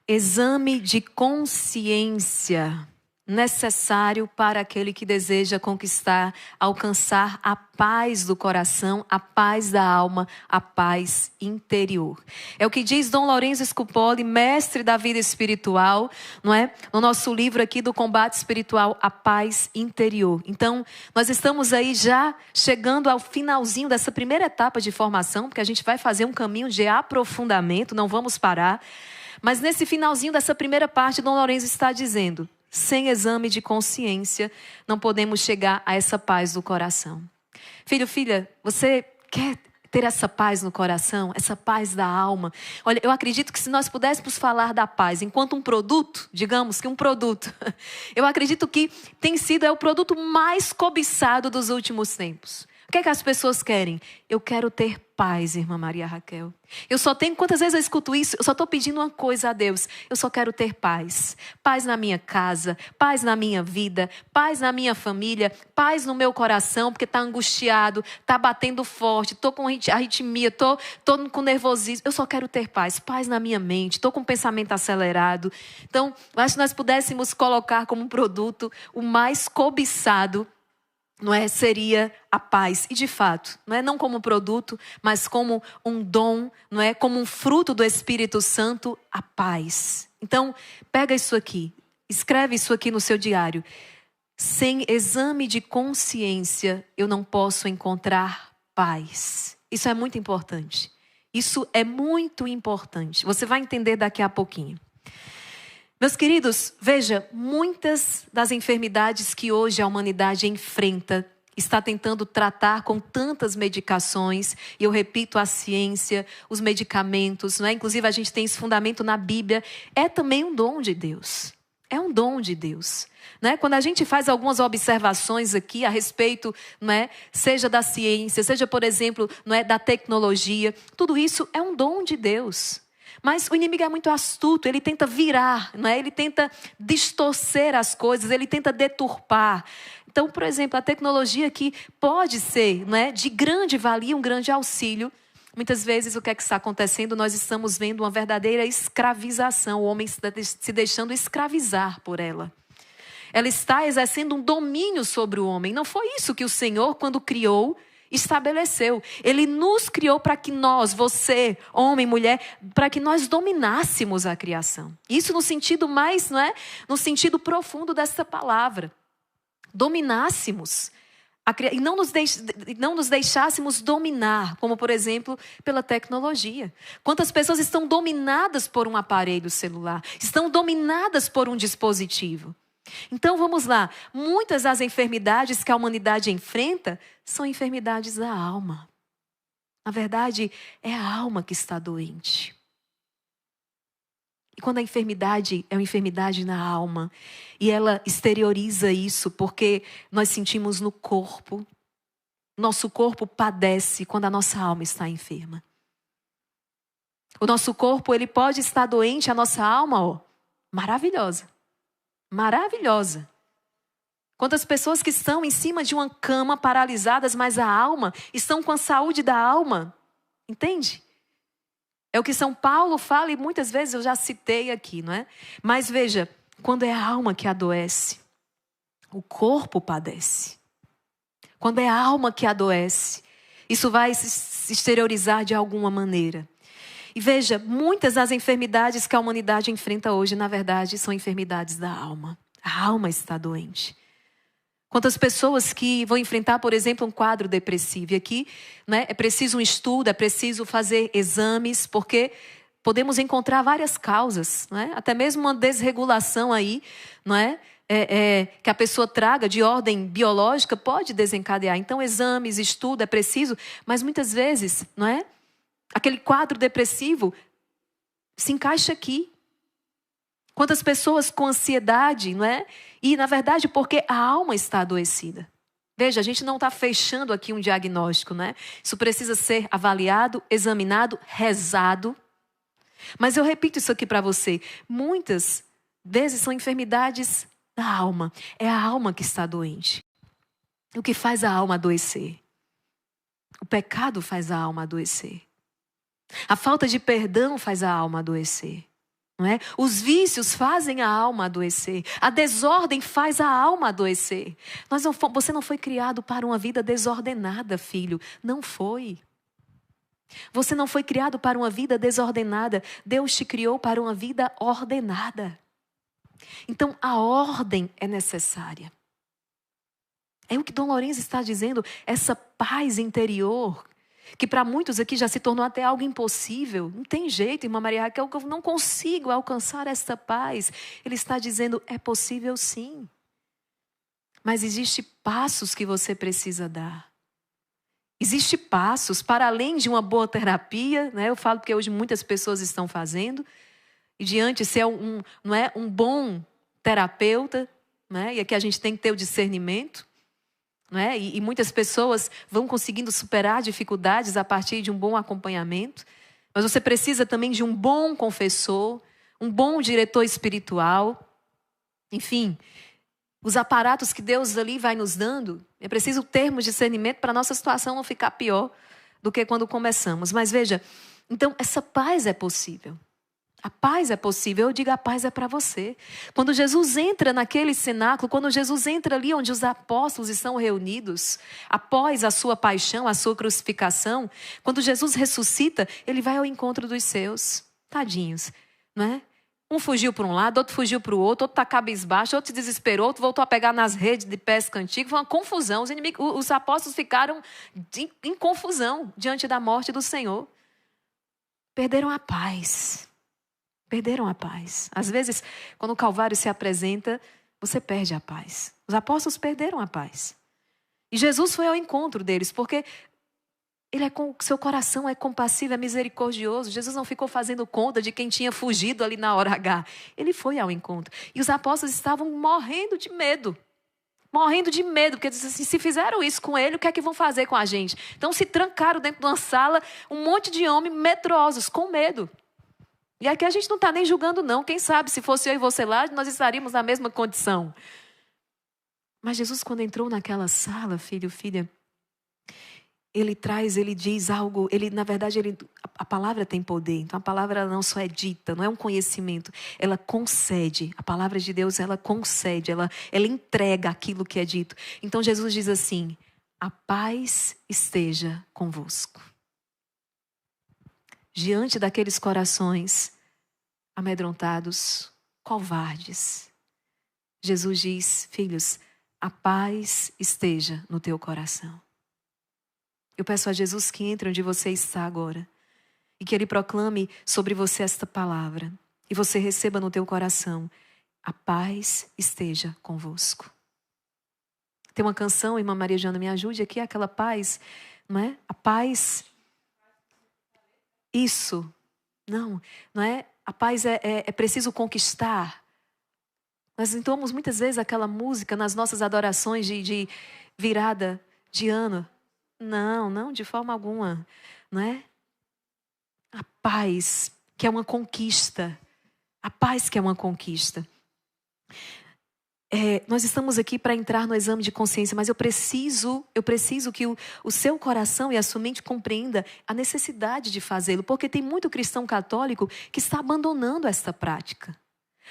Exame de consciência necessário para aquele que deseja conquistar, alcançar a paz do coração, a paz da alma, a paz interior. É o que diz Dom Lourenço Scupoli, mestre da vida espiritual, não é? No nosso livro aqui do Combate Espiritual, a paz interior. Então, nós estamos aí já chegando ao finalzinho dessa primeira etapa de formação, porque a gente vai fazer um caminho de aprofundamento, não vamos parar. Mas nesse finalzinho dessa primeira parte, Dom Lourenço está dizendo: sem exame de consciência, não podemos chegar a essa paz do coração. Filho, filha, você quer ter essa paz no coração, essa paz da alma? Olha, eu acredito que se nós pudéssemos falar da paz enquanto um produto, digamos que um produto, eu acredito que é o produto mais cobiçado dos últimos tempos. O que é que as pessoas querem? Eu quero ter paz, irmã Maria Raquel. Quantas vezes eu escuto isso? Eu só estou pedindo uma coisa a Deus. Eu só quero ter paz. Paz na minha casa, paz na minha vida, paz na minha família, paz no meu coração, porque está angustiado, está batendo forte, estou com arritmia, estou com nervosismo. Eu só quero ter paz. Paz na minha mente, estou com pensamento acelerado. Então, eu acho que nós pudéssemos colocar como um produto o mais cobiçado, não é? Seria a paz. E de fato, não como produto, mas como um dom, não é? Como um fruto do Espírito Santo, a paz. Então, pega isso aqui, escreve isso aqui no seu diário. Sem exame de consciência, eu não posso encontrar paz. Isso é muito importante. Isso é muito importante. Você vai entender daqui a pouquinho. Meus queridos, veja, muitas das enfermidades que hoje a humanidade enfrenta, está tentando tratar com tantas medicações, e eu repito, a ciência, os medicamentos, não é? Inclusive a gente tem esse fundamento na Bíblia, é também um dom de Deus. É um dom de Deus. Né? Quando a gente faz algumas observações aqui a respeito, não é? Seja da ciência, seja, por exemplo, não é? Da tecnologia, tudo isso é um dom de Deus. Mas o inimigo é muito astuto, ele tenta virar, não é? Ele tenta distorcer as coisas, ele tenta deturpar. Então, por exemplo, a tecnologia que pode ser, não é? De grande valia, um grande auxílio. Muitas vezes o que é que está acontecendo? Nós estamos vendo uma verdadeira escravização, o homem se deixando escravizar por ela. Ela está exercendo um domínio sobre o homem. Não foi isso que o Senhor, quando criou, estabeleceu. Ele nos criou para que nós, você, homem, mulher, para que nós dominássemos a criação. Isso no sentido mais, não é? No sentido profundo dessa palavra. Dominássemos. E não nos deixássemos dominar, como por exemplo, pela tecnologia. Quantas pessoas estão dominadas por um aparelho celular? Estão dominadas por um dispositivo. Então vamos lá, muitas das enfermidades que a humanidade enfrenta são enfermidades da alma. Na verdade, é a alma que está doente. E quando a enfermidade é uma enfermidade na alma, e ela exterioriza isso porque nós sentimos no corpo, nosso corpo padece quando a nossa alma está enferma. O nosso corpo, ele pode estar doente, a nossa alma, maravilhosa. Maravilhosa. Quantas pessoas que estão em cima de uma cama paralisadas, mas a alma, estão com a saúde da alma. Entende? É o que São Paulo fala e muitas vezes eu já citei aqui, não é? Mas veja, quando é a alma que adoece, o corpo padece. Quando é a alma que adoece, isso vai se exteriorizar de alguma maneira. E veja, muitas das enfermidades que a humanidade enfrenta hoje, na verdade, são enfermidades da alma. A alma está doente. Quantas pessoas que vão enfrentar, por exemplo, um quadro depressivo. E aqui, né, é preciso um estudo, é preciso fazer exames, porque podemos encontrar várias causas. Não é? Até mesmo uma desregulação aí, não é? Que a pessoa traga de ordem biológica pode desencadear. Então, exames, estudo, é preciso. Mas muitas vezes, não é? Aquele quadro depressivo se encaixa aqui. Quantas pessoas com ansiedade, não é? E, na verdade, porque a alma está adoecida. Veja, a gente não está fechando aqui um diagnóstico, né? Isso precisa ser avaliado, examinado, rezado. Mas eu repito isso aqui para você. Muitas vezes são enfermidades da alma. É a alma que está doente. O que faz a alma adoecer? O pecado faz a alma adoecer. A falta de perdão faz a alma adoecer. Não é? Os vícios fazem a alma adoecer. A desordem faz a alma adoecer. Você não foi criado para uma vida desordenada, filho. Não foi. Você não foi criado para uma vida desordenada. Deus te criou para uma vida ordenada. Então, a ordem é necessária. É o que Dom Lourenço está dizendo, essa paz interior, que para muitos aqui já se tornou até algo impossível. Não tem jeito, irmã Maria Raquel, que eu não consigo alcançar essa paz. Ele está dizendo, é possível sim. Mas existem passos que você precisa dar. Existem passos para além de uma boa terapia, né? Eu falo porque hoje muitas pessoas estão fazendo. E diante se é não é um bom terapeuta, né? E aqui a gente tem que ter o discernimento. Né? E muitas pessoas vão conseguindo superar dificuldades a partir de um bom acompanhamento. Mas você precisa também de um bom confessor, um bom diretor espiritual. Enfim, os aparatos que Deus ali vai nos dando, é preciso termos discernimento para a nossa situação não ficar pior do que quando começamos. Mas veja, então essa paz é possível. A paz é possível, eu digo a paz é para você. Quando Jesus entra naquele cenáculo, quando Jesus entra ali onde os apóstolos estão reunidos, após a sua paixão, a sua crucificação, quando Jesus ressuscita, ele vai ao encontro dos seus, tadinhos, não é? Um fugiu para um lado, outro fugiu para o outro está cabisbaixo, outro se desesperou, outro voltou a pegar nas redes de pesca antiga, foi uma confusão. Os apóstolos ficaram em confusão diante da morte do Senhor. Perderam a paz. Perderam a paz. Às vezes, quando o Calvário se apresenta, você perde a paz. Os apóstolos perderam a paz. E Jesus foi ao encontro deles, porque seu coração é compassivo, é misericordioso. Jesus não ficou fazendo conta de quem tinha fugido ali na hora H. Ele foi ao encontro. E os apóstolos estavam morrendo de medo. Morrendo de medo, porque assim, se fizeram isso com ele, o que é que vão fazer com a gente? Então se trancaram dentro de uma sala, um monte de homens medrosos, com medo. E aqui a gente não está nem julgando não. Quem sabe se fosse eu e você lá, nós estaríamos na mesma condição. Mas Jesus, quando entrou naquela sala, filho, filha, ele diz algo, na verdade, a palavra tem poder. Então a palavra não só é dita, não é um conhecimento. Ela concede, a palavra de Deus, ela concede, ela entrega aquilo que é dito. Então Jesus diz assim, a paz esteja convosco. Diante daqueles corações amedrontados, covardes, Jesus diz, filhos, a paz esteja no teu coração. Eu peço a Jesus que entre onde você está agora e que Ele proclame sobre você esta palavra e você receba no teu coração, a paz esteja convosco. Tem uma canção, irmã Maria Joana, me ajude aqui, aquela paz, não é? A paz... Isso, não é? A paz é preciso conquistar. Nós entoamos muitas vezes aquela música nas nossas adorações de virada de ano. Não, de forma alguma, não é? A paz que é uma conquista. A paz que é uma conquista. Nós estamos aqui para entrar no exame de consciência, mas eu preciso que o seu coração e a sua mente compreenda a necessidade de fazê-lo, porque tem muito cristão católico que está abandonando esta prática.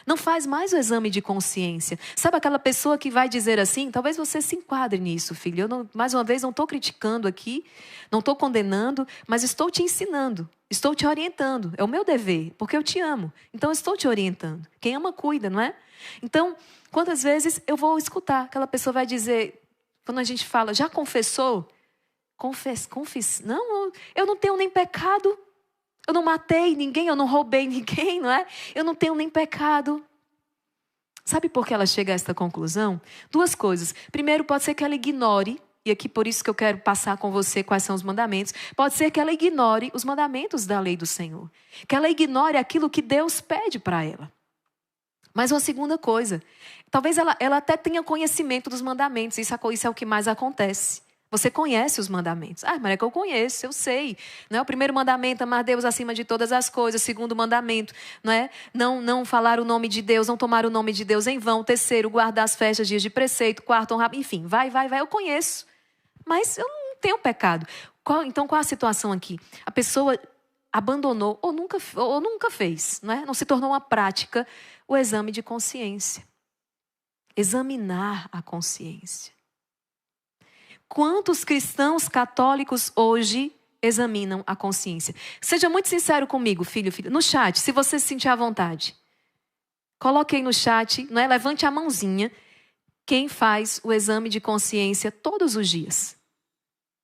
Não faz mais o exame de consciência. Sabe aquela pessoa que vai dizer assim, talvez você se enquadre nisso, filho. Eu não, mais uma vez, não estou criticando aqui, não estou condenando, mas estou te ensinando, estou te orientando. É o meu dever, porque eu te amo. Então, eu estou te orientando. Quem ama, cuida, não é? Então, quantas vezes eu vou escutar, aquela pessoa vai dizer, quando a gente fala, já confessou? Não, eu não tenho nem pecado. Eu não matei ninguém, eu não roubei ninguém, não é? Eu não tenho nem pecado. Sabe por que ela chega a esta conclusão? Duas coisas. Primeiro, pode ser que ela ignore, e aqui por isso que eu quero passar com você quais são os mandamentos. Pode ser que ela ignore os mandamentos da lei do Senhor. Que ela ignore aquilo que Deus pede para ela. Mas uma segunda coisa, talvez ela até tenha conhecimento dos mandamentos, isso é o que mais acontece. Você conhece os mandamentos. Maria, que eu conheço, eu sei. Não é? O primeiro mandamento, amar Deus acima de todas as coisas. O segundo mandamento, não é? Não falar o nome de Deus, não tomar o nome de Deus em vão. Terceiro, guardar as festas, dias de preceito. Quarto, honrar, enfim, vai, eu conheço. Mas eu não tenho pecado. Então, qual a situação aqui? A pessoa abandonou ou nunca fez, não é? Não se tornou uma prática o exame de consciência. Examinar a consciência. Quantos cristãos católicos hoje examinam a consciência? Seja muito sincero comigo, filho. No chat, se você se sentir à vontade. Coloque aí no chat, não é? Levante a mãozinha. Quem faz o exame de consciência todos os dias?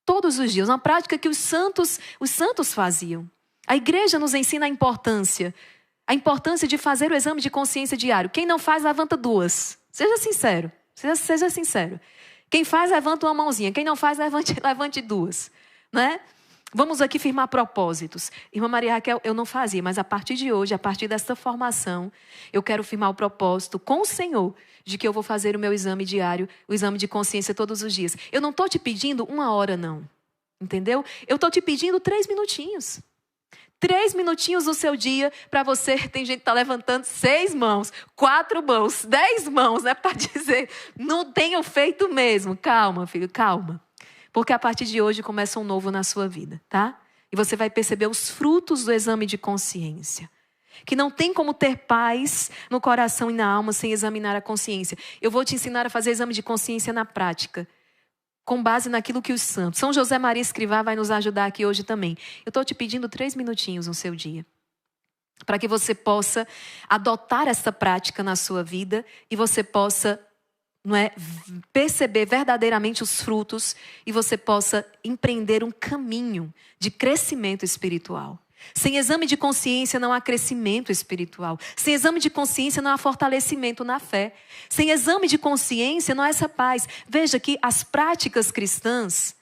Todos os dias. Uma prática que os santos faziam. A igreja nos ensina a importância de fazer o exame de consciência diário. Quem não faz, levanta duas. Seja sincero. Seja sincero. Quem faz, levanta uma mãozinha. Quem não faz, levante duas. Né? Vamos aqui firmar propósitos. Irmã Maria Raquel, eu não fazia, mas a partir de hoje, a partir desta formação, eu quero firmar o propósito com o Senhor de que eu vou fazer o meu exame diário, o exame de consciência todos os dias. Eu não estou te pedindo 1 hora, não. Entendeu? Eu estou te pedindo 3 minutinhos. 3 minutinhos no seu dia para você. Tem gente que está levantando 6 mãos, 4 mãos, 10 mãos, né? Para dizer, não tenho feito mesmo. Calma, filho, calma. Porque a partir de hoje começa um novo na sua vida, tá? E você vai perceber os frutos do exame de consciência. Que não tem como ter paz no coração e na alma sem examinar a consciência. Eu vou te ensinar a fazer exame de consciência na prática. Com base naquilo que os santos. São José Maria Escrivá vai nos ajudar aqui hoje também. Eu estou te pedindo 3 minutinhos no seu dia. Para que você possa adotar essa prática na sua vida. E você possa, não é, perceber verdadeiramente os frutos. E você possa empreender um caminho de crescimento espiritual. Sem exame de consciência não há crescimento espiritual. Sem exame de consciência não há fortalecimento na fé. Sem exame de consciência não há essa paz. Veja que as práticas cristãs,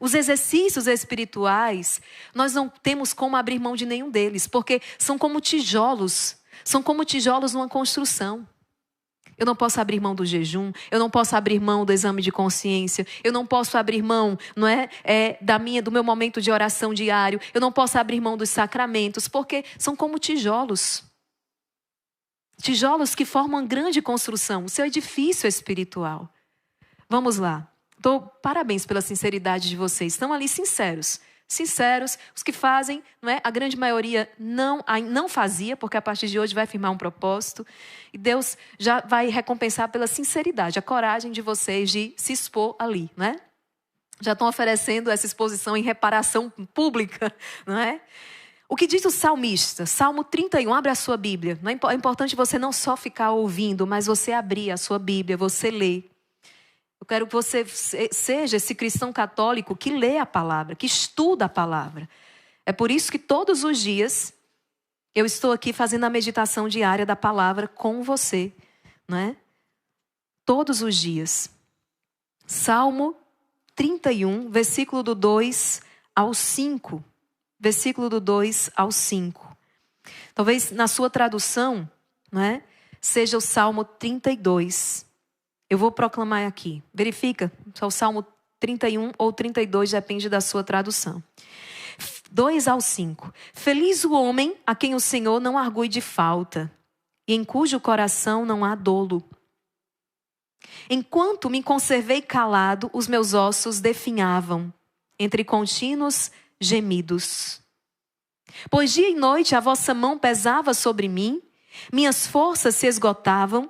os exercícios espirituais, nós não temos como abrir mão de nenhum deles. Porque são como tijolos. São como tijolos numa construção. Eu não posso abrir mão do jejum, eu não posso abrir mão do exame de consciência, eu não posso abrir mão, não é, do meu momento de oração diário, eu não posso abrir mão dos sacramentos, porque são como tijolos. Tijolos que formam uma grande construção, o seu edifício espiritual. Vamos lá. Parabéns pela sinceridade de vocês, estão ali sinceros. Sinceros, os que fazem, não é? A grande maioria não fazia, porque a partir de hoje vai firmar um propósito. E Deus já vai recompensar pela sinceridade, a coragem de vocês de se expor ali, não é? Já estão oferecendo essa exposição em reparação pública, não é? O que diz o salmista? Salmo 31, abre a sua Bíblia. Não é importante você não só ficar ouvindo, mas você abrir a sua Bíblia, você ler. Eu quero que você seja esse cristão católico que lê a palavra, que estuda a palavra. É por isso que todos os dias eu estou aqui fazendo a meditação diária da palavra com você, não é? Todos os dias. Salmo 31, versículo do 2 ao 5. Versículo do 2 ao 5. Talvez na sua tradução, não é? Seja o Salmo 32. Eu vou proclamar aqui. Verifica, se é o Salmo 31 ou 32, depende da sua tradução. 2 ao 5. Feliz o homem a quem o Senhor não argue de falta, e em cujo coração não há dolo. Enquanto me conservei calado, os meus ossos definhavam, entre contínuos gemidos. Pois dia e noite a vossa mão pesava sobre mim, minhas forças se esgotavam.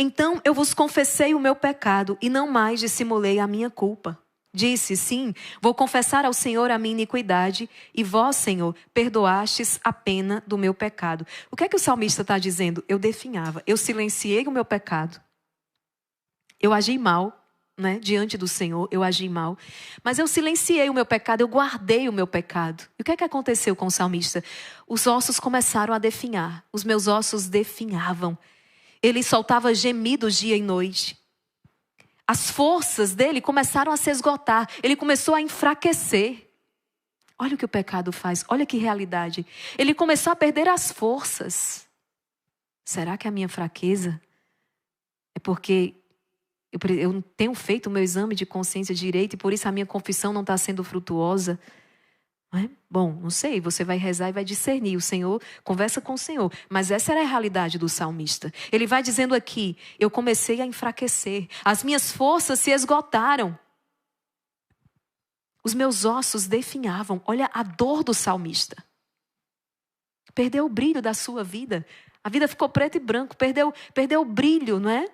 Então eu vos confessei o meu pecado e não mais dissimulei a minha culpa. Disse, sim, vou confessar ao Senhor a minha iniquidade e vós, Senhor, perdoastes a pena do meu pecado. O que é que o salmista está dizendo? Eu definhava, eu silenciei o meu pecado. Eu agi mal, né? Diante do Senhor, eu agi mal. Mas eu silenciei o meu pecado, eu guardei o meu pecado. E o que é que aconteceu com o salmista? Os ossos começaram a definhar, os meus ossos definhavam. Ele soltava gemidos dia e noite. As forças dele começaram a se esgotar. Ele começou a enfraquecer. Olha o que o pecado faz. Olha que realidade. Ele começou a perder as forças. Será que a minha fraqueza é porque eu não tenho feito o meu exame de consciência direito e por isso a minha confissão não está sendo frutuosa? Não é? Bom, não sei, você vai rezar e vai discernir. O Senhor, conversa com o Senhor. Mas essa era a realidade do salmista. Ele vai dizendo aqui, eu comecei a enfraquecer. As minhas forças se esgotaram. Os meus ossos definhavam. Olha a dor do salmista. Perdeu o brilho da sua vida. A vida ficou preto e branco. Perdeu o brilho, não é?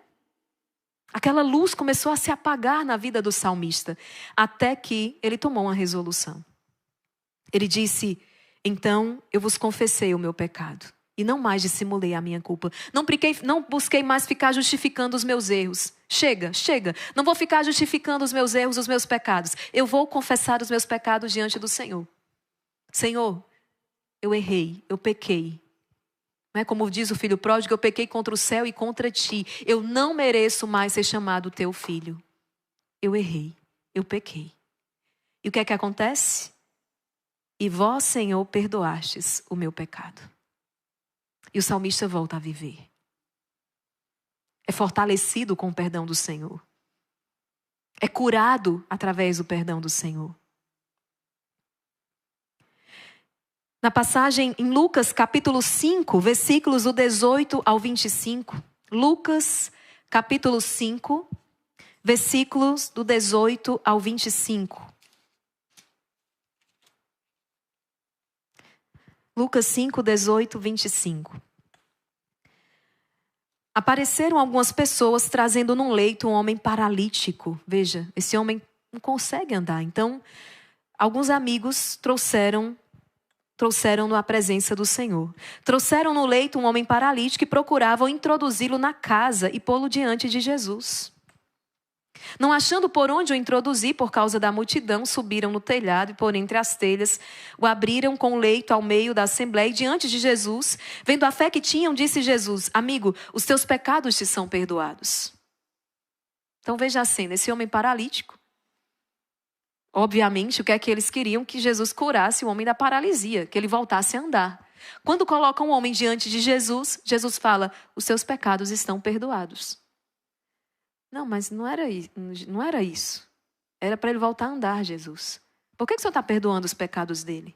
Aquela luz começou a se apagar na vida do salmista. Até que ele tomou uma resolução. Ele disse: então eu vos confessei o meu pecado. E não mais dissimulei a minha culpa. Não busquei mais ficar justificando os meus erros. Chega. Não vou ficar justificando os meus erros, os meus pecados. Eu vou confessar os meus pecados diante do Senhor. Senhor, eu errei, eu pequei. Não é como diz o filho pródigo, eu pequei contra o céu e contra ti. Eu não mereço mais ser chamado teu filho. Eu errei, eu pequei. E o que é que acontece? E vós, Senhor, perdoastes o meu pecado. E o salmista volta a viver. É fortalecido com o perdão do Senhor. É curado através do perdão do Senhor. Na passagem em Lucas capítulo 5, versículos do 18 ao 25. Lucas capítulo 5, versículos do 18 ao 25. Lucas 5, 18, 25. Apareceram algumas pessoas trazendo num leito um homem paralítico. Veja, esse homem não consegue andar. Então, alguns amigos trouxeram-no à presença do Senhor. Trouxeram no leito um homem paralítico e procuravam introduzi-lo na casa e pô-lo diante de Jesus. Não achando por onde o introduzir por causa da multidão, subiram no telhado e por entre as telhas o abriram com o leito ao meio da assembleia e diante de Jesus. Vendo a fé que tinham, disse Jesus: amigo, os teus pecados te são perdoados. Então veja a cena, esse homem paralítico. Obviamente, o que é que eles queriam? Que Jesus curasse o homem da paralisia, que ele voltasse a andar. Quando colocam o homem diante de Jesus, Jesus fala: os seus pecados estão perdoados. Não, mas não era isso. Era para ele voltar a andar, Jesus. Por que o Senhor está perdoando os pecados dele?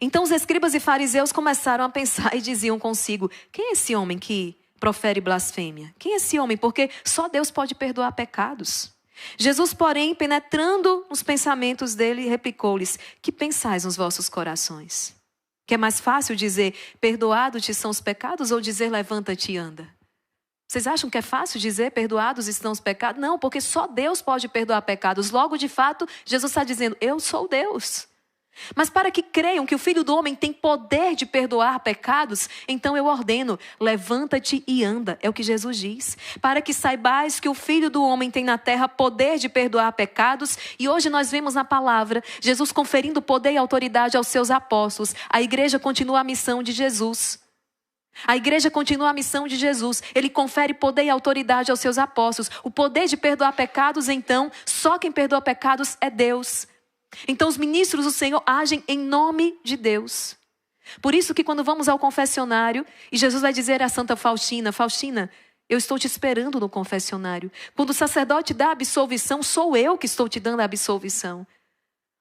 Então os escribas e fariseus começaram a pensar e diziam consigo: quem é esse homem que profere blasfêmia? Quem é esse homem? Porque só Deus pode perdoar pecados. Jesus, porém, penetrando nos pensamentos dele, replicou-lhes: que pensais nos vossos corações? Que é mais fácil dizer, perdoados-te são os pecados, ou dizer, levanta-te e anda? Vocês acham que é fácil dizer, perdoados estão os pecados? Não, porque só Deus pode perdoar pecados. Logo, de fato, Jesus está dizendo, eu sou Deus. Mas para que creiam que o Filho do Homem tem poder de perdoar pecados, então eu ordeno, levanta-te e anda, é o que Jesus diz. Para que saibais que o Filho do Homem tem na terra poder de perdoar pecados, e hoje nós vemos na palavra, Jesus conferindo poder e autoridade aos seus apóstolos. A igreja continua a missão de Jesus. A igreja continua a missão de Jesus. Ele confere poder e autoridade aos seus apóstolos. O poder de perdoar pecados, então, só quem perdoa pecados é Deus. Então os ministros do Senhor agem em nome de Deus. Por isso que quando vamos ao confessionário, e Jesus vai dizer a Santa Faustina: Faustina, eu estou te esperando no confessionário. Quando o sacerdote dá a absolvição, sou eu que estou te dando a absolvição.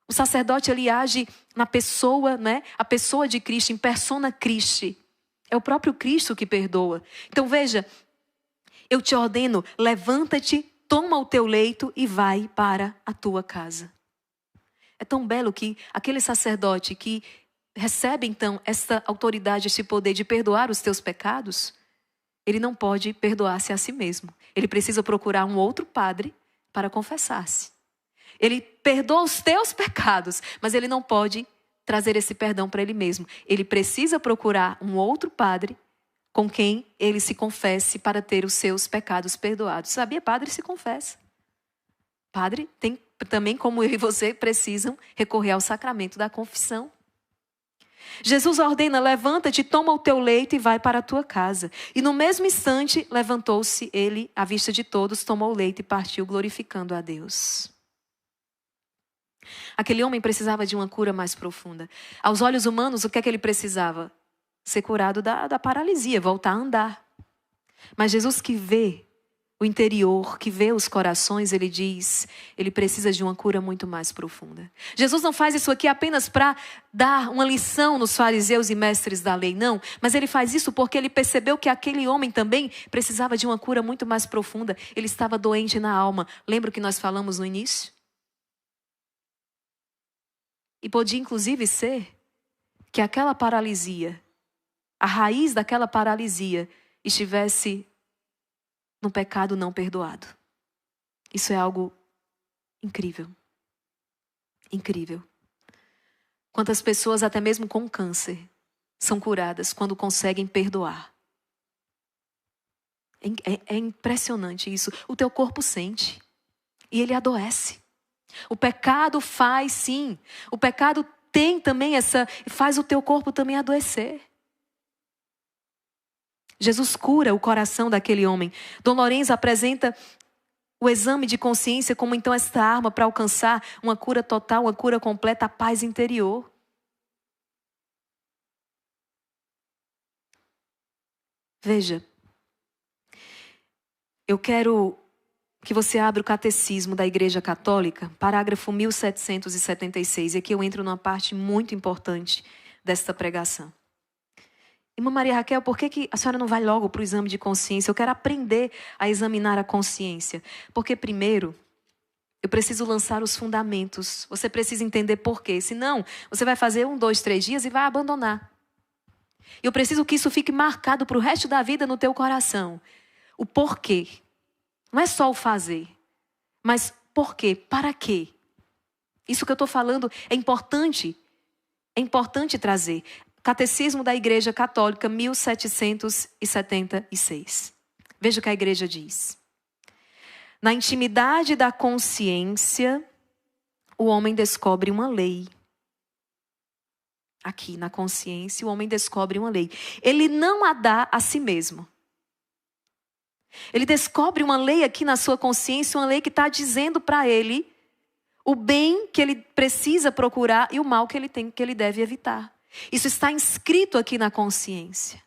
O sacerdote, ele age na pessoa, né? A pessoa de Cristo, em persona Christi. É o próprio Cristo que perdoa. Então veja, eu te ordeno, levanta-te, toma o teu leito e vai para a tua casa. É tão belo que aquele sacerdote que recebe então essa autoridade, esse poder de perdoar os teus pecados, ele não pode perdoar-se a si mesmo. Ele precisa procurar um outro padre para confessar-se. Ele perdoa os teus pecados, mas ele não pode trazer esse perdão para ele mesmo. Ele precisa procurar um outro padre com quem ele se confesse para ter os seus pecados perdoados. Sabia? Padre se confessa. Padre tem também, como eu e você, precisam recorrer ao sacramento da confissão. Jesus ordena, levanta-te, toma o teu leito e vai para a tua casa. E no mesmo instante, levantou-se ele, à vista de todos, tomou o leito e partiu, glorificando a Deus. Aquele homem precisava de uma cura mais profunda. Aos olhos humanos, o que é que ele precisava? Ser curado da paralisia, voltar a andar. Mas Jesus, que vê o interior, que vê os corações, ele diz, ele precisa de uma cura muito mais profunda. Jesus não faz isso aqui apenas para dar uma lição nos fariseus e mestres da lei, não. Mas ele faz isso porque ele percebeu que aquele homem também precisava de uma cura muito mais profunda. Ele estava doente na alma. Lembra o que nós falamos no início? E podia inclusive ser que aquela paralisia, a raiz daquela paralisia, estivesse no pecado não perdoado. Isso é algo incrível. Incrível. Quantas pessoas, até mesmo com câncer, são curadas quando conseguem perdoar. É impressionante isso. O teu corpo sente e ele adoece. O pecado faz, sim. O pecado tem também faz o teu corpo também adoecer. Jesus cura o coração daquele homem. Dom Lourenço apresenta o exame de consciência como então esta arma para alcançar uma cura total, uma cura completa, a paz interior. Veja, eu quero que você abra o Catecismo da Igreja Católica, parágrafo 1776. E aqui eu entro numa parte muito importante desta pregação. Irmã Maria Raquel, por que a senhora não vai logo para o exame de consciência? Eu quero aprender a examinar a consciência. Porque primeiro, eu preciso lançar os fundamentos. Você precisa entender por quê. Senão, você vai fazer 1, 2, 3 dias e vai abandonar. Eu preciso que isso fique marcado para o resto da vida no teu coração. O porquê. Não é só o fazer. Mas por quê? Para quê? Isso que eu estou falando é importante. É importante trazer. Catecismo da Igreja Católica, 1776. Veja o que a igreja diz. Na intimidade da consciência, o homem descobre uma lei. Aqui, na consciência, o homem descobre uma lei. Ele não a dá a si mesmo. Ele descobre uma lei aqui na sua consciência, uma lei que está dizendo para ele o bem que ele precisa procurar e o mal que ele deve evitar. Isso está inscrito aqui na consciência.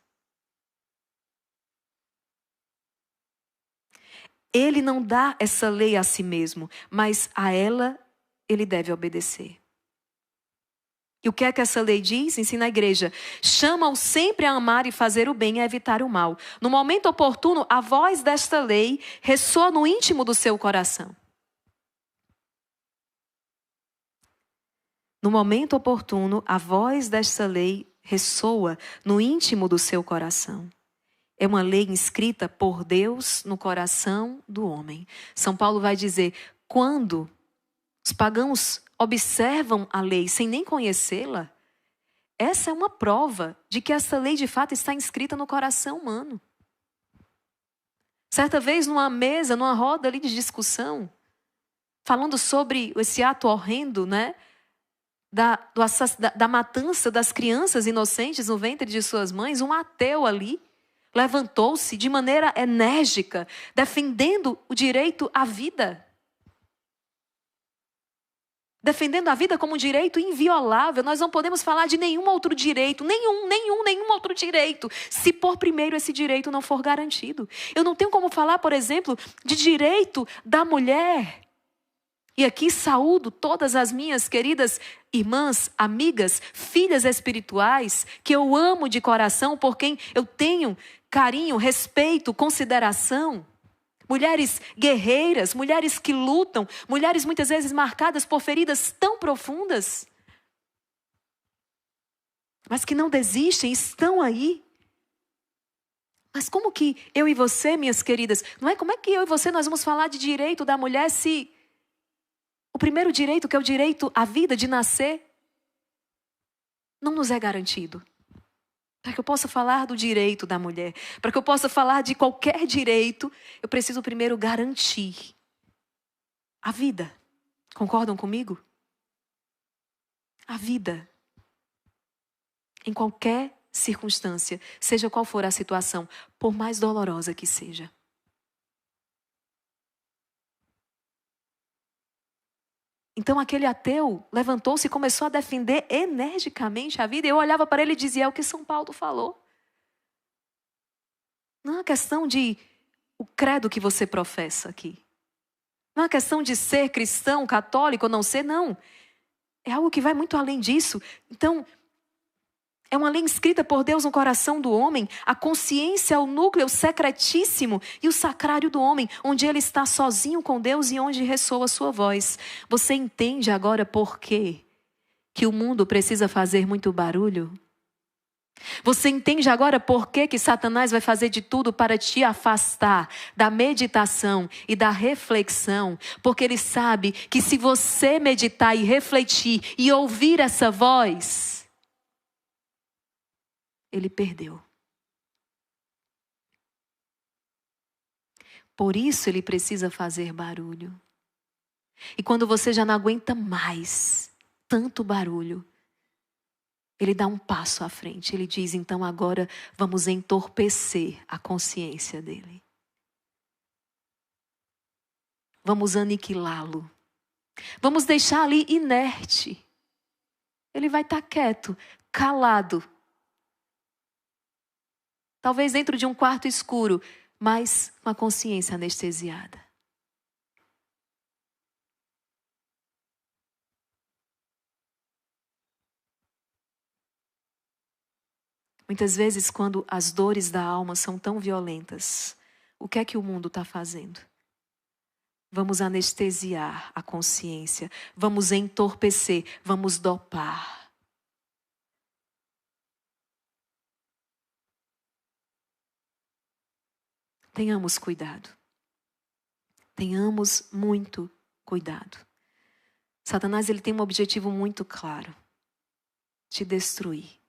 Ele não dá essa lei a si mesmo, mas a ela ele deve obedecer. E o que é que essa lei diz? Ensina a igreja. Chama-o sempre a amar e fazer o bem e a evitar o mal. No momento oportuno, a voz desta lei ressoa no íntimo do seu coração. No momento oportuno, a voz desta lei ressoa no íntimo do seu coração. É uma lei inscrita por Deus no coração do homem. São Paulo vai dizer, quando os pagãos observam a lei sem nem conhecê-la, essa é uma prova de que essa lei de fato está inscrita no coração humano. Certa vez numa mesa, numa roda ali de discussão, falando sobre esse ato horrendo, né? Da matança das crianças inocentes no ventre de suas mães, um ateu ali levantou-se de maneira enérgica, defendendo o direito à vida. Defendendo a vida como um direito inviolável. Nós não podemos falar de nenhum outro direito, nenhum outro direito, se por primeiro esse direito não for garantido. Eu não tenho como falar, por exemplo, de direito da mulher. E aqui saúdo todas as minhas queridas irmãs, amigas, filhas espirituais, que eu amo de coração, por quem eu tenho carinho, respeito, consideração. Mulheres guerreiras, mulheres que lutam, mulheres muitas vezes marcadas por feridas tão profundas, mas que não desistem, estão aí. Mas como que eu e você, minhas queridas, não é? Como é que eu e você nós vamos falar de direito da mulher se o primeiro direito, que é o direito à vida, de nascer, não nos é garantido? Para que eu possa falar do direito da mulher, para que eu possa falar de qualquer direito, eu preciso primeiro garantir a vida. Concordam comigo? A vida. Em qualquer circunstância, seja qual for a situação, por mais dolorosa que seja. Então aquele ateu levantou-se e começou a defender energicamente a vida. Eu olhava para ele e dizia, é o que São Paulo falou. Não é uma questão de o credo que você professa aqui. Não é uma questão de ser cristão, católico ou não ser, não. É algo que vai muito além disso. Então, é uma lei inscrita por Deus no coração do homem. A consciência é o núcleo secretíssimo e o sacrário do homem, onde ele está sozinho com Deus e onde ressoa a sua voz. Você entende agora por quê que o mundo precisa fazer muito barulho? Você entende agora por que Satanás vai fazer de tudo para te afastar da meditação e da reflexão? Porque ele sabe que se você meditar e refletir e ouvir essa voz, ele perdeu. Por isso ele precisa fazer barulho. E quando você já não aguenta mais tanto barulho, ele dá um passo à frente. Ele diz, então agora vamos entorpecer a consciência dele. Vamos aniquilá-lo. Vamos deixar ali inerte. Ele vai estar quieto, calado. Talvez dentro de um quarto escuro, mas com a consciência anestesiada. Muitas vezes, quando as dores da alma são tão violentas, o que é que o mundo está fazendo? Vamos anestesiar a consciência, vamos entorpecer, vamos dopar. Tenhamos cuidado. Tenhamos muito cuidado. Satanás, ele tem um objetivo muito claro: te destruir.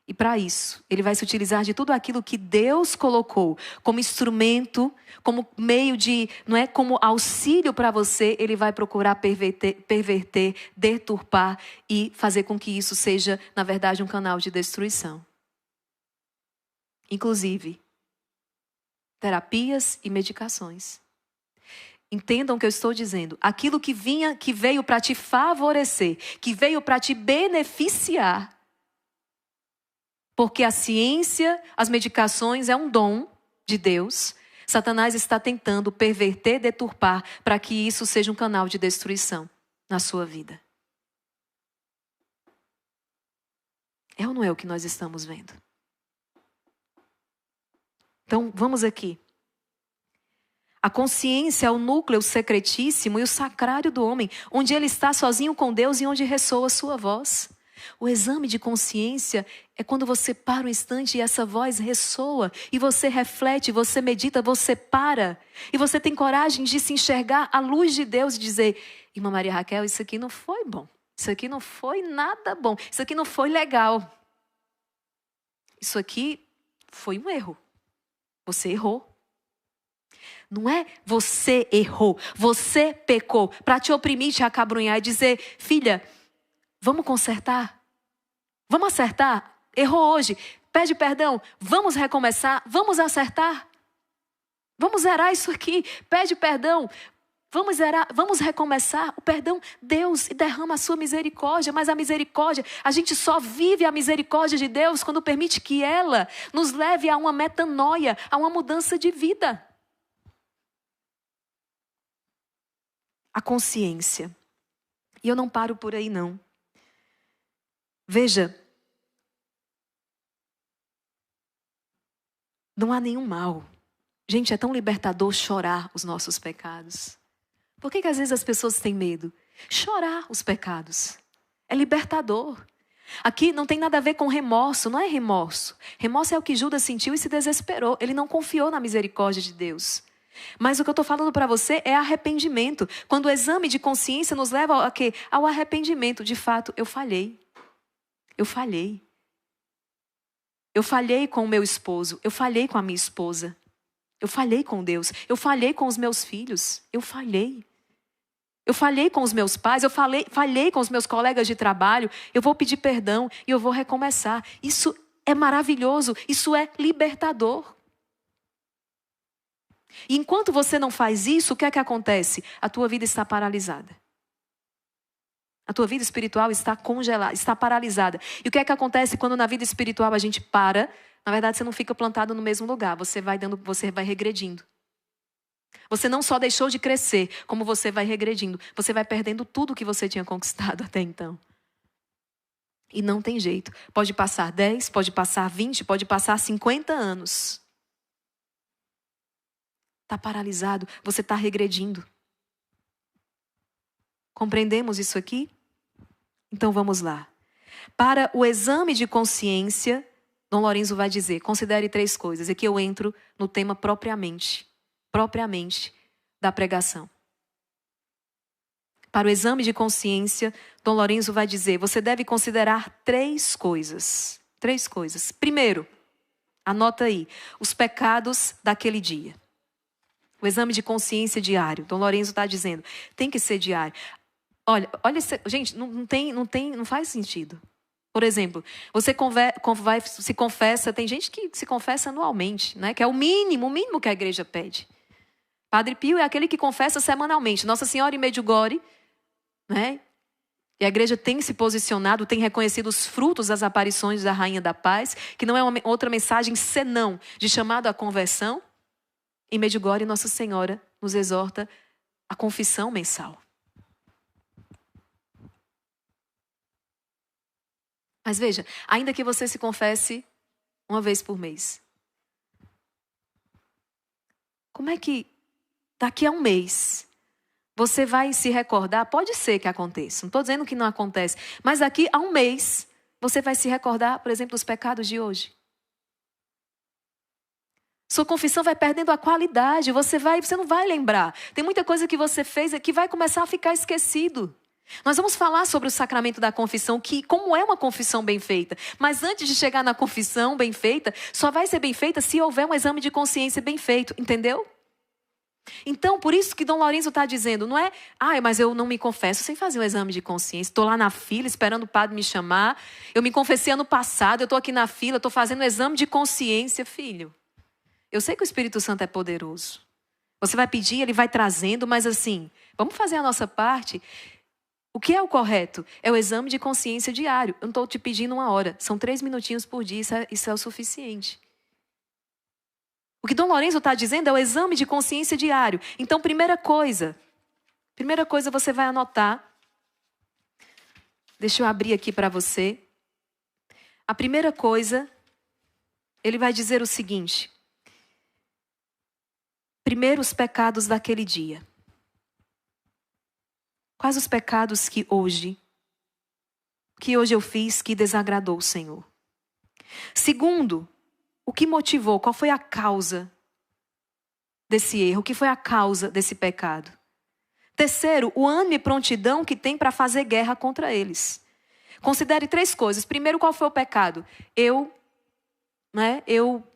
E para isso, ele vai se utilizar de tudo aquilo que Deus colocou como instrumento, como meio de, não é, como auxílio para você. Ele vai procurar perverter, deturpar e fazer com que isso seja, na verdade, um canal de destruição. Inclusive, terapias e medicações. Entendam o que eu estou dizendo. Aquilo que veio para te favorecer, que veio para te beneficiar. Porque a ciência, as medicações é um dom de Deus. Satanás está tentando perverter, deturpar, para que isso seja um canal de destruição na sua vida. É ou não é o que nós estamos vendo? Então, vamos aqui. A consciência é o núcleo secretíssimo e o sacrário do homem, onde ele está sozinho com Deus e onde ressoa a sua voz. O exame de consciência é quando você para um instante e essa voz ressoa, e você reflete, você medita, você para, e você tem coragem de se enxergar à luz de Deus e dizer, irmã Maria Raquel, isso aqui não foi bom, isso aqui não foi nada bom, isso aqui não foi legal. Isso aqui foi um erro. Você errou. Não é você errou, você pecou, para te oprimir, te acabrunhar e dizer, filha, vamos consertar? Vamos acertar? Errou hoje. Pede perdão. Vamos recomeçar? Vamos acertar? Vamos zerar isso aqui. Pede perdão. Vamos zerar, vamos recomeçar. O perdão, Deus derrama a sua misericórdia. Mas a misericórdia, a gente só vive a misericórdia de Deus quando permite que ela nos leve a uma metanoia, a uma mudança de vida. A consciência. E eu não paro por aí, não. Veja, não há nenhum mal. Gente, é tão libertador chorar os nossos pecados. Por que às vezes as pessoas têm medo? Chorar os pecados. É libertador. Aqui não tem nada a ver com remorso, não é remorso. Remorso é o que Judas sentiu e se desesperou. Ele não confiou na misericórdia de Deus. Mas o que eu estou falando para você é arrependimento. Quando o exame de consciência nos leva a quê? Ao arrependimento. De fato, eu falhei. Eu falhei. Eu falhei com o meu esposo. Eu falhei com a minha esposa. Eu falhei com Deus. Eu falhei com os meus filhos. Eu falhei. Eu falhei com os meus pais. Eu falhei com os meus colegas de trabalho. Eu vou pedir perdão e eu vou recomeçar. Isso é maravilhoso. Isso é libertador. E enquanto você não faz isso, o que é que acontece? A tua vida está paralisada. A tua vida espiritual está congelada, está paralisada. E o que é que acontece quando na vida espiritual a gente para? Na verdade, você não fica plantado no mesmo lugar. Você vai regredindo. Você não só deixou de crescer, como você vai regredindo. Você vai perdendo tudo que você tinha conquistado até então. E não tem jeito. Pode passar 10, pode passar 20, pode passar 50 anos. Está paralisado, você está regredindo. Compreendemos isso aqui? Então vamos lá. Para o exame de consciência, Dom Lorenzo vai dizer, considere 3 coisas. Aqui eu entro no tema propriamente da pregação. Para o exame de consciência, Dom Lorenzo vai dizer, você deve considerar 3 coisas. 3 coisas. Primeiro, anota aí, os pecados daquele dia. O exame de consciência diário. Dom Lorenzo está dizendo, tem que ser diário. Olha, gente, não faz sentido. Por exemplo, você se confessa, tem gente que se confessa anualmente, né? Que é o mínimo que a igreja pede. Padre Pio é aquele que confessa semanalmente. Nossa Senhora em Medjugorje, né? E a igreja tem se posicionado, tem reconhecido os frutos das aparições da Rainha da Paz, que não é outra mensagem senão de chamado à conversão. Em Medjugorje, Nossa Senhora nos exorta à confissão mensal. Mas veja, ainda que você se confesse uma vez por mês, como é que daqui a um mês você vai se recordar? Pode ser que aconteça, não estou dizendo que não acontece, mas daqui a um mês você vai se recordar, por exemplo, dos pecados de hoje. Sua confissão vai perdendo a qualidade, você não vai lembrar. Tem muita coisa que você fez que vai começar a ficar esquecido. Nós vamos falar sobre o sacramento da confissão, como é uma confissão bem feita. Mas antes de chegar na confissão bem feita, só vai ser bem feita se houver um exame de consciência bem feito, entendeu? Então, por isso que Dom Lorenzo está dizendo, não é, mas eu não me confesso sem fazer um exame de consciência. Estou lá na fila esperando o padre me chamar. Eu me confessei ano passado, eu estou aqui na fila, estou fazendo um exame de consciência, filho. Eu sei que o Espírito Santo é poderoso. Você vai pedir, ele vai trazendo, mas assim, vamos fazer a nossa parte. O que é o correto? É o exame de consciência diário. Eu não estou te pedindo 1 hora. São 3 minutinhos por dia, isso é o suficiente. O que Dom Lorenzo está dizendo é o exame de consciência diário. Então, primeira coisa você vai anotar. Deixa eu abrir aqui para você. A primeira coisa, ele vai dizer o seguinte. Primeiro, os pecados daquele dia. Quais os pecados que hoje eu fiz que desagradou o Senhor? Segundo, o que motivou? Qual foi a causa desse erro? O que foi a causa desse pecado? Terceiro, o ânimo e prontidão que tem para fazer guerra contra eles. Considere 3 coisas. Primeiro, qual foi o pecado?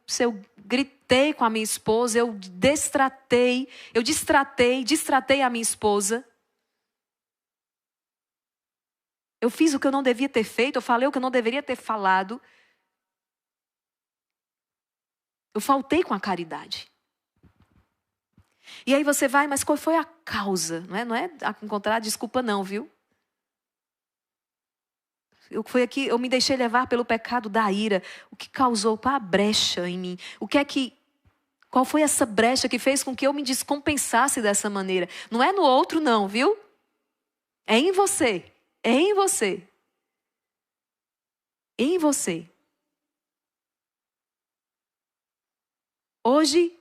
Se eu gritei com a minha esposa, eu distratei a minha esposa. Eu fiz o que eu não devia ter feito, eu falei o que eu não deveria ter falado. Eu faltei com a caridade. E aí você vai, mas qual foi a causa? Não é encontrar desculpa não, viu? Eu me deixei levar pelo pecado da ira. O que causou? Qual a brecha em mim? Qual foi essa brecha que fez com que eu me descompensasse dessa maneira? Não é no outro não, viu? É em você. É em você. Em você. Hoje,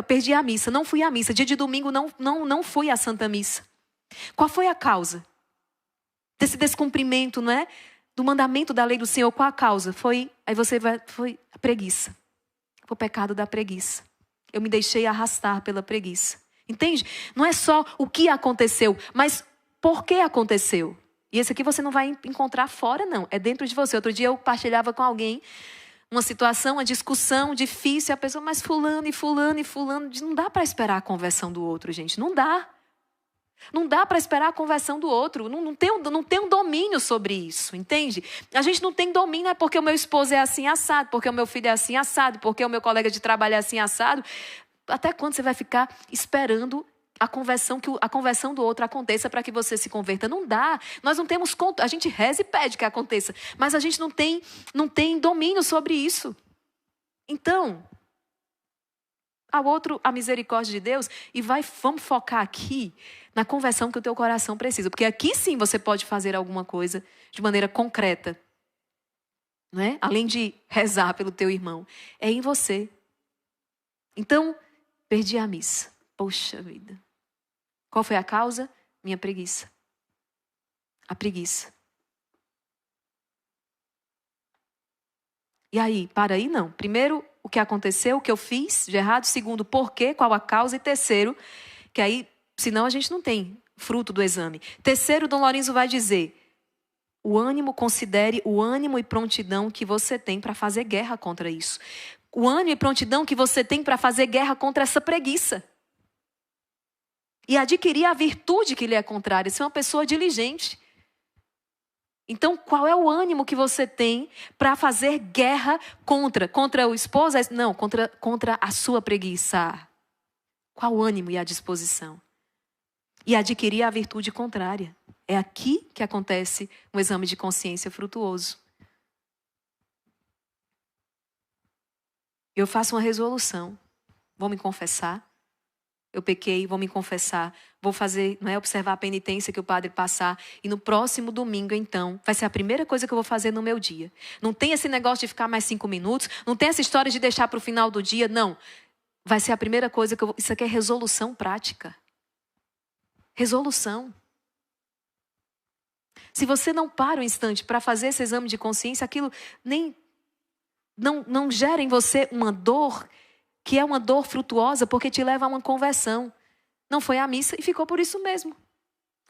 perdi a missa, não fui à missa. Dia de domingo não fui à Santa Missa. Qual foi a causa desse descumprimento, não é? Do mandamento da lei do Senhor? Qual a causa? Foi a preguiça. Foi o pecado da preguiça. Eu me deixei arrastar pela preguiça. Entende? Não é só o que aconteceu, mas por que aconteceu. E esse aqui você não vai encontrar fora, não. É dentro de você. Outro dia eu partilhava com alguém uma situação, uma discussão difícil. A pessoa, mas fulano. Não dá para esperar a conversão do outro, gente. Não dá. Não dá para esperar a conversão do outro. Não tem um domínio sobre isso, entende? A gente não tem domínio, é porque o meu esposo é assim assado, porque o meu filho é assim assado, porque o meu colega de trabalho é assim assado. Até quando você vai ficar esperando a conversão do outro aconteça para que você se converta? Não dá. Nós não temos conta. A gente reza e pede que aconteça, mas a gente não tem domínio sobre isso. Então, ao outro, a misericórdia de Deus, e vamos focar aqui na conversão que o teu coração precisa. Porque aqui sim você pode fazer alguma coisa de maneira concreta. Não é? Além de rezar pelo teu irmão. É em você. Então, perdi a missa. Poxa vida. Qual foi a causa? Minha preguiça. A preguiça. E aí, para aí não. Primeiro, o que aconteceu, o que eu fiz de errado. Segundo, por quê, qual a causa. E terceiro, que aí, senão a gente não tem fruto do exame. Terceiro, Dom Lorenzo vai dizer, o ânimo, considere o ânimo e prontidão que você tem para fazer guerra contra isso. O ânimo e prontidão que você tem para fazer guerra contra essa preguiça. E adquirir a virtude que lhe é contrária, ser uma pessoa diligente. Então, qual é o ânimo que você tem para fazer guerra contra o esposo? Não, contra a sua preguiça. Qual o ânimo e a disposição? E adquirir a virtude contrária. É aqui que acontece um exame de consciência frutuoso. Eu faço uma resolução. Vou me confessar. Eu pequei, vou me confessar, vou fazer, observar a penitência que o padre passar. E no próximo domingo, então, vai ser a primeira coisa que eu vou fazer no meu dia. Não tem esse negócio de ficar mais 5 minutos, não tem essa história de deixar para o final do dia, não. Vai ser a primeira coisa que eu vou... Isso aqui é resolução prática. Resolução. Se você não para um instante para fazer esse exame de consciência, aquilo não gera em você uma dor que é uma dor frutuosa porque te leva a uma conversão. Não foi à missa e ficou por isso mesmo.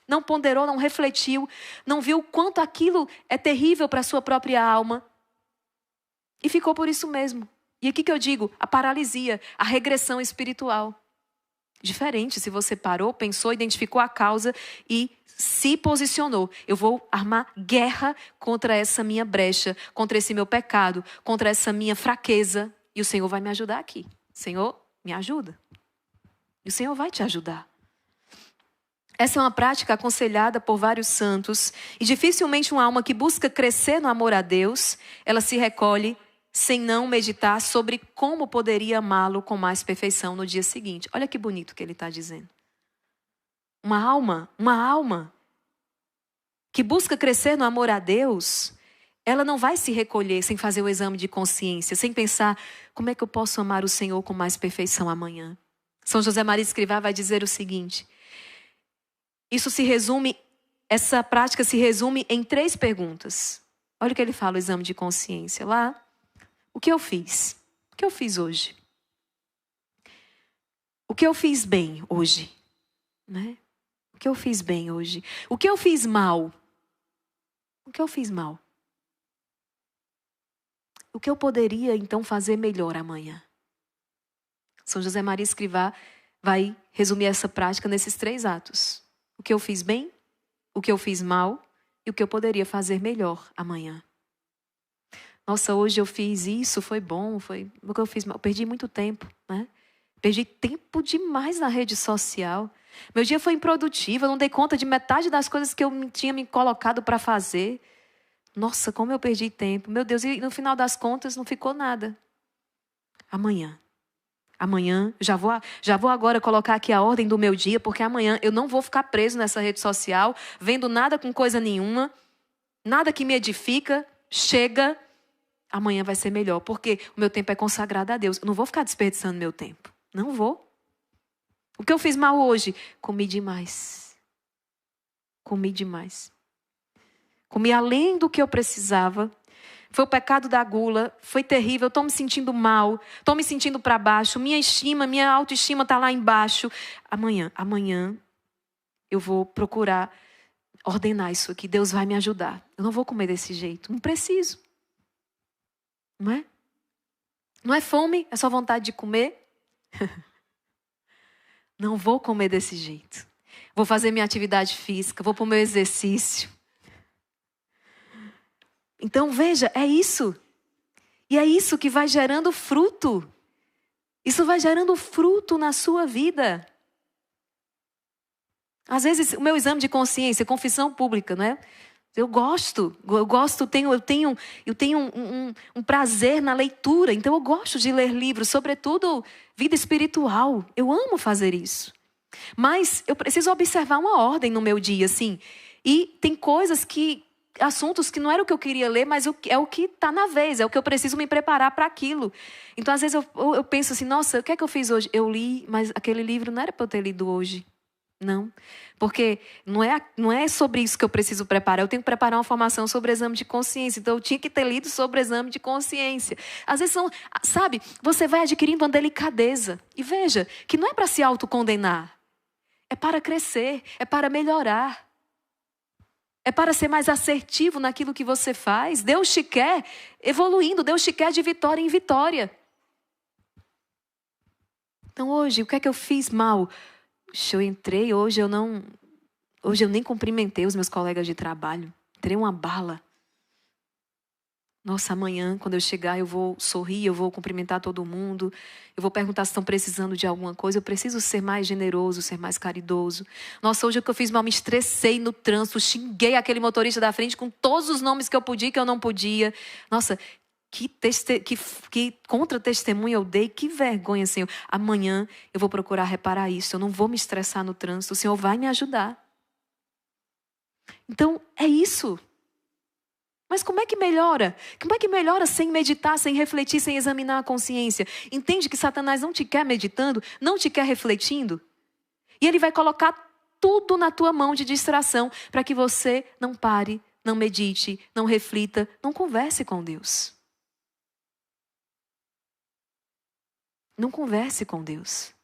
Não ponderou, não refletiu, não viu o quanto aquilo é terrível para a sua própria alma. E ficou por isso mesmo. E aqui que eu digo, a paralisia, a regressão espiritual. Diferente se você parou, pensou, identificou a causa e se posicionou. Eu vou armar guerra contra essa minha brecha, contra esse meu pecado, contra essa minha fraqueza. E o Senhor vai me ajudar aqui. Senhor, me ajuda. E o Senhor vai te ajudar. Essa é uma prática aconselhada por vários santos. E dificilmente uma alma que busca crescer no amor a Deus, ela se recolhe sem não meditar sobre como poderia amá-lo com mais perfeição no dia seguinte. Olha que bonito que ele está dizendo. Uma alma que busca crescer no amor a Deus, ela não vai se recolher sem fazer o exame de consciência, sem pensar, como é que eu posso amar o Senhor com mais perfeição amanhã? São José Maria Escrivá vai dizer o seguinte, essa prática se resume em 3 perguntas. Olha o que ele fala, o exame de consciência. Lá, o que eu fiz? O que eu fiz hoje? O que eu fiz bem hoje? Né? O que eu fiz bem hoje? O que eu fiz mal? O que eu fiz mal? O que eu poderia, então, fazer melhor amanhã? São José Maria Escrivá vai resumir essa prática nesses 3 atos. O que eu fiz bem, o que eu fiz mal e o que eu poderia fazer melhor amanhã. Nossa, hoje eu fiz isso, foi bom, foi o que eu fiz mal. Eu perdi muito tempo, né? Perdi tempo demais na rede social. Meu dia foi improdutivo, eu não dei conta de metade das coisas que eu tinha me colocado para fazer. Nossa, como eu perdi tempo. Meu Deus, e no final das contas não ficou nada. Amanhã, já vou agora colocar aqui a ordem do meu dia, porque amanhã eu não vou ficar preso nessa rede social, vendo nada com coisa nenhuma, nada que me edifica, chega. Amanhã vai ser melhor, porque o meu tempo é consagrado a Deus. Eu não vou ficar desperdiçando meu tempo. Não vou. O que eu fiz mal hoje? Comi demais. Comi além do que eu precisava. Foi o pecado da gula. Foi terrível. Estou me sentindo mal. Estou me sentindo para baixo. Minha autoestima está lá embaixo. Amanhã eu vou procurar ordenar isso aqui. Deus vai me ajudar. Eu não vou comer desse jeito. Não preciso. Não é? Não é fome, é só vontade de comer. Não vou comer desse jeito. Vou fazer minha atividade física, vou para o meu exercício. Então, veja, é isso. E é isso que vai gerando fruto. Isso vai gerando fruto na sua vida. Às vezes, o meu exame de consciência, confissão pública, não é? Eu tenho um prazer na leitura. Então eu gosto de ler livros, sobretudo vida espiritual. Eu amo fazer isso. Mas eu preciso observar uma ordem no meu dia, assim. E tem assuntos que não era o que eu queria ler, mas é o que está na vez, é o que eu preciso me preparar para aquilo. Então às vezes eu penso assim, nossa, o que é que eu fiz hoje? Eu li, mas aquele livro não era para eu ter lido hoje. Não, porque não é sobre isso que eu preciso preparar. Eu tenho que preparar uma formação sobre exame de consciência. Então, eu tinha que ter lido sobre exame de consciência. Às vezes, sabe, você vai adquirindo uma delicadeza. E veja, que não é para se autocondenar. É para crescer, é para melhorar. É para ser mais assertivo naquilo que você faz. Deus te quer evoluindo, Deus te quer de vitória em vitória. Então, hoje, o que é que eu fiz mal? Eu entrei, hoje eu nem cumprimentei os meus colegas de trabalho. Terei uma bala. Nossa, amanhã, quando eu chegar, eu vou sorrir, eu vou cumprimentar todo mundo. Eu vou perguntar se estão precisando de alguma coisa. Eu preciso ser mais generoso, ser mais caridoso. Nossa, hoje o que eu fiz mal, me estressei no trânsito, xinguei aquele motorista da frente com todos os nomes que eu podia e que eu não podia. Nossa, que contra-testemunho eu dei, que vergonha, Senhor. Amanhã eu vou procurar reparar isso, eu não vou me estressar no trânsito, o Senhor vai me ajudar. Então, é isso. Mas como é que melhora? Como é que melhora sem meditar, sem refletir, sem examinar a consciência? Entende que Satanás não te quer meditando, não te quer refletindo? E ele vai colocar tudo na tua mão de distração para que você não pare, não medite, não reflita, não converse com Deus. Não converse com Deus.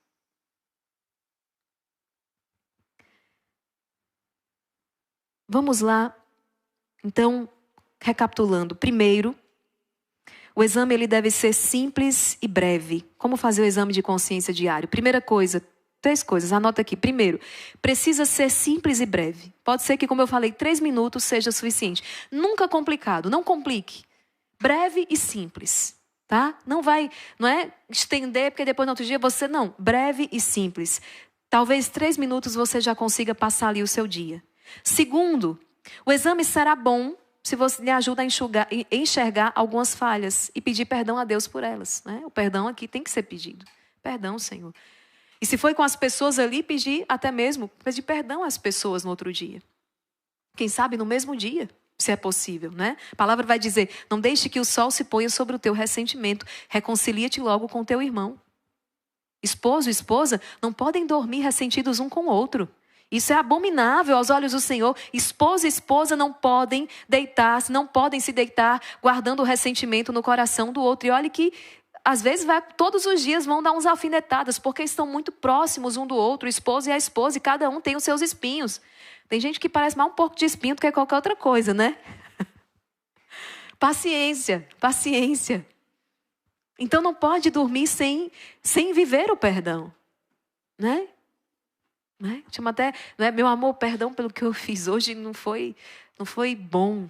Vamos lá. Então, recapitulando. Primeiro, o exame ele deve ser simples e breve. Como fazer o exame de consciência diário? Primeira coisa, 3 coisas. Anota aqui. Primeiro, precisa ser simples e breve. Pode ser que, como eu falei, 3 minutos seja suficiente. Nunca complicado. Não complique. Breve e simples. Tá? Não é estender, porque depois no outro dia você não. Breve e simples. Talvez 3 minutos você já consiga passar ali o seu dia. Segundo, o exame será bom se você lhe ajuda a enxergar algumas falhas e pedir perdão a Deus por elas. Né? O perdão aqui tem que ser pedido. Perdão, Senhor. E se foi com as pessoas ali, pedir perdão às pessoas no outro dia. Quem sabe no mesmo dia. Se é possível, né? A palavra vai dizer, não deixe que o sol se ponha sobre o teu ressentimento. Reconcilia-te logo com teu irmão. Esposo e esposa não podem dormir ressentidos um com o outro. Isso é abominável aos olhos do Senhor. Esposo e esposa não podem se deitar guardando o ressentimento no coração do outro. E olha que, às vezes, todos os dias vão dar uns alfinetadas, porque estão muito próximos um do outro, o esposo e a esposa, e cada um tem os seus espinhos. Tem gente que parece mais um pouco de espinho do que qualquer outra coisa, né? Paciência, paciência. Então não pode dormir sem viver o perdão, né? Chama até, né? Meu amor, perdão pelo que eu fiz hoje, não foi bom.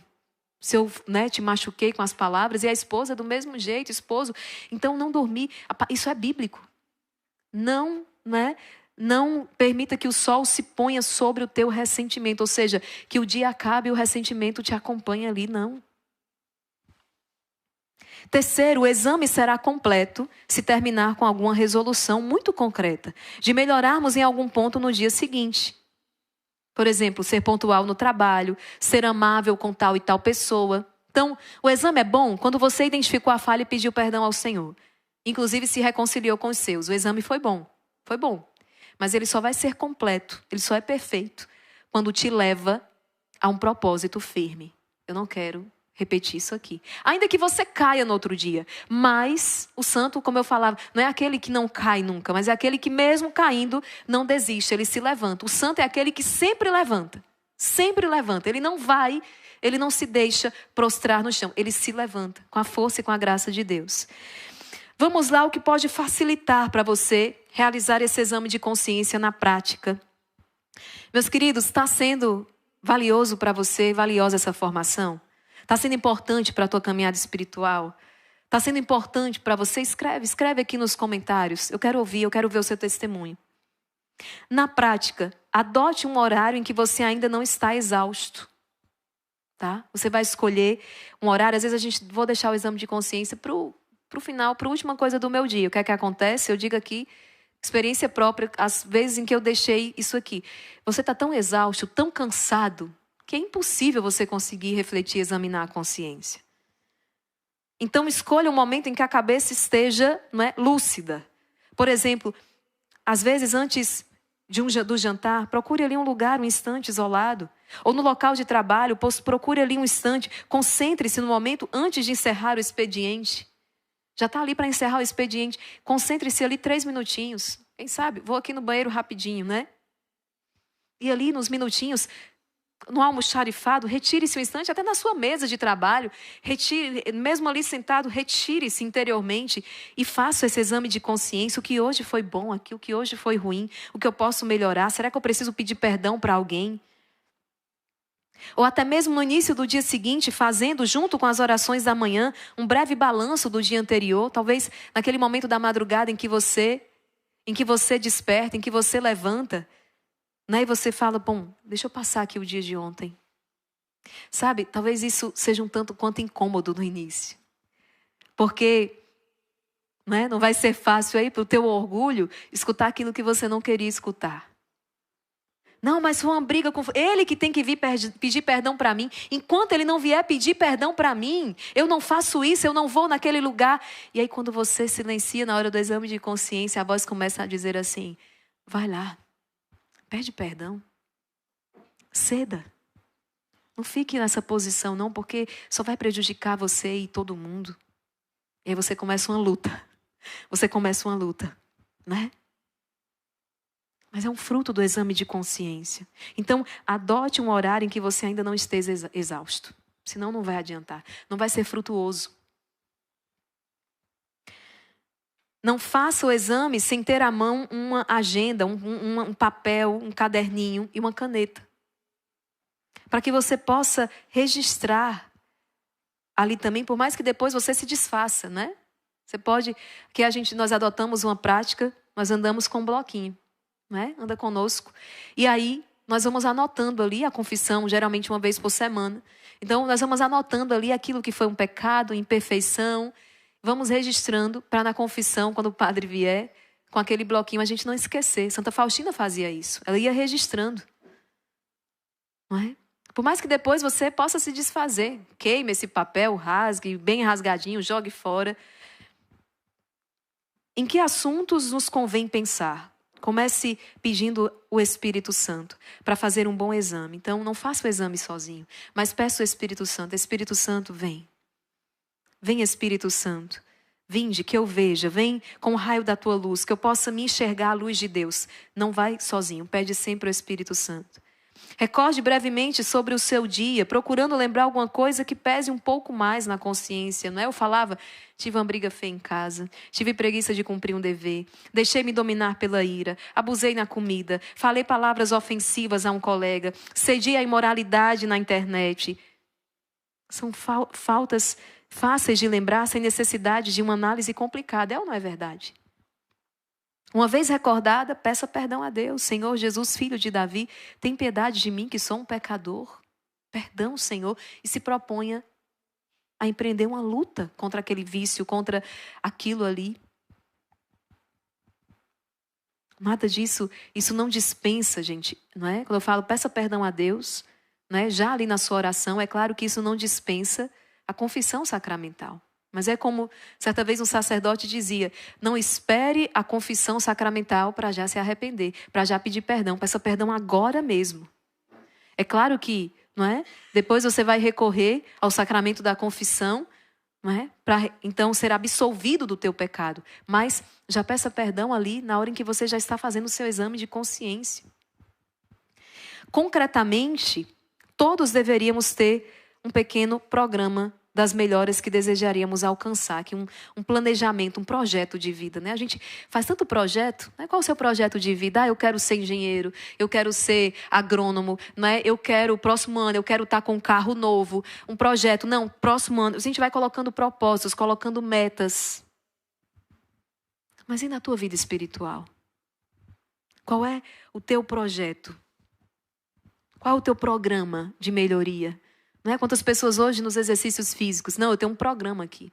Se eu te machuquei com as palavras, e a esposa do mesmo jeito, esposo. Então não dormir, isso é bíblico. Não permita que o sol se ponha sobre o teu ressentimento. Ou seja, que o dia acabe e o ressentimento te acompanhe ali, não. Terceiro, o exame será completo se terminar com alguma resolução muito concreta, de melhorarmos em algum ponto no dia seguinte. Por exemplo, ser pontual no trabalho, ser amável com tal e tal pessoa. Então, o exame é bom quando você identificou a falha e pediu perdão ao Senhor. Inclusive se reconciliou com os seus. O exame foi bom. Foi bom. Mas ele só vai ser completo, ele só é perfeito quando te leva a um propósito firme. Eu não quero repetir isso aqui. Ainda que você caia no outro dia. Mas o santo, como eu falava, não é aquele que não cai nunca, mas é aquele que mesmo caindo não desiste, ele se levanta. O santo é aquele que sempre levanta. Sempre levanta. Ele não se deixa prostrar no chão. Ele se levanta com a força e com a graça de Deus. Vamos lá, o que pode facilitar para você realizar esse exame de consciência na prática. Meus queridos, está sendo valioso para você, valiosa essa formação? Está sendo importante para a tua caminhada espiritual? Está sendo importante para você? Escreve aqui nos comentários. Eu quero ouvir, eu quero ver o seu testemunho. Na prática, adote um horário em que você ainda não está exausto. Tá? Você vai escolher um horário, às vezes vou deixar o exame de consciência para o final, para a última coisa do meu dia. O que é que acontece? Eu digo aqui, experiência própria, as vezes em que eu deixei isso aqui. Você está tão exausto, tão cansado, que é impossível você conseguir refletir e examinar a consciência. Então, escolha um momento em que a cabeça esteja lúcida. Por exemplo, às vezes, antes do jantar, procure ali um lugar, um instante isolado. Ou no local de trabalho, procure ali um instante. Concentre-se no momento antes de encerrar o expediente. Já está ali para encerrar o expediente. Concentre-se ali 3 minutinhos. Quem sabe? Vou aqui no banheiro rapidinho, né? E ali nos minutinhos, no almoxarifado, retire-se um instante, até na sua mesa de trabalho. Mesmo ali sentado, retire-se interiormente e faça esse exame de consciência. O que hoje foi bom aqui, o que hoje foi ruim, o que eu posso melhorar. Será que eu preciso pedir perdão para alguém? Ou até mesmo no início do dia seguinte, fazendo, junto com as orações da manhã, um breve balanço do dia anterior. Talvez naquele momento da madrugada em que você desperta, em que você levanta, né? E você fala, bom, deixa eu passar aqui o dia de ontem. Sabe, talvez isso seja um tanto quanto incômodo no início. Porque, né, não vai ser fácil aí para o teu orgulho escutar aquilo que você não queria escutar. Não, mas foi uma briga com... Ele que tem que vir pedir perdão para mim. Enquanto ele não vier pedir perdão para mim, eu não faço isso, eu não vou naquele lugar. E aí quando você silencia na hora do exame de consciência, a voz começa a dizer assim, vai lá, pede perdão, ceda. Não fique nessa posição não, porque só vai prejudicar você e todo mundo. E aí você começa uma luta. Você começa uma luta, né? Mas é um fruto do exame de consciência. Então, adote um horário em que você ainda não esteja exausto. Senão não vai adiantar. Não vai ser frutuoso. Não faça o exame sem ter à mão uma agenda, um papel, um caderninho e uma caneta. Para que você possa registrar ali também, por mais que depois você se desfaça, né? Você pode, nós adotamos uma prática, nós andamos com um bloquinho. Né? Anda conosco. E aí, nós vamos anotando ali a confissão, geralmente uma vez por semana. Então, nós vamos anotando ali aquilo que foi um pecado, imperfeição. Vamos registrando para na confissão, quando o padre vier, com aquele bloquinho, a gente não esquecer. Santa Faustina fazia isso. Ela ia registrando. Não é? Por mais que depois você possa se desfazer. Queime esse papel, rasgue, bem rasgadinho, jogue fora. Em que assuntos nos convém pensar? Comece pedindo o Espírito Santo para fazer um bom exame. Então, não faça o exame sozinho, mas peça o Espírito Santo. Espírito Santo, vem. Vem, Espírito Santo. Vinde, que eu veja. Vem com o raio da tua luz, que eu possa me enxergar a luz de Deus. Não vai sozinho, pede sempre o Espírito Santo. Recorde brevemente sobre o seu dia, procurando lembrar alguma coisa que pese um pouco mais na consciência. Não é? Eu falava, tive uma briga feia em casa, tive preguiça de cumprir um dever, deixei-me dominar pela ira, abusei na comida, falei palavras ofensivas a um colega, cedi à imoralidade na internet. São faltas fáceis de lembrar sem necessidade de uma análise complicada. É ou não é verdade? Uma vez recordada, peça perdão a Deus. Senhor Jesus, filho de Davi, tem piedade de mim que sou um pecador. Perdão, Senhor. E se proponha a empreender uma luta contra aquele vício, contra aquilo ali. Nada disso, isso não dispensa, gente, não é? Quando eu falo peça perdão a Deus, não é? Já ali na sua oração, é claro que isso não dispensa a confissão sacramental. Mas é como, certa vez um sacerdote dizia, não espere a confissão sacramental para já se arrepender, para já pedir perdão, peça perdão agora mesmo. É claro que, não é? Depois você vai recorrer ao sacramento da confissão, não é? Para então ser absolvido do teu pecado. Mas já peça perdão ali na hora em que você já está fazendo o seu exame de consciência. Concretamente, todos deveríamos ter um pequeno programa das melhoras que desejaríamos alcançar, que um planejamento, um projeto de vida, né? A gente faz tanto projeto, né? Qual é o seu projeto de vida? Ah, eu quero ser engenheiro, eu quero ser agrônomo, né? Eu quero, próximo ano, eu quero estar com um carro novo, um projeto, não, próximo ano. A gente vai colocando propósitos, colocando metas. Mas e na tua vida espiritual? Qual é o teu projeto? Qual é o teu programa de melhoria? Não é? Quantas pessoas hoje nos exercícios físicos? Não, eu tenho um programa aqui.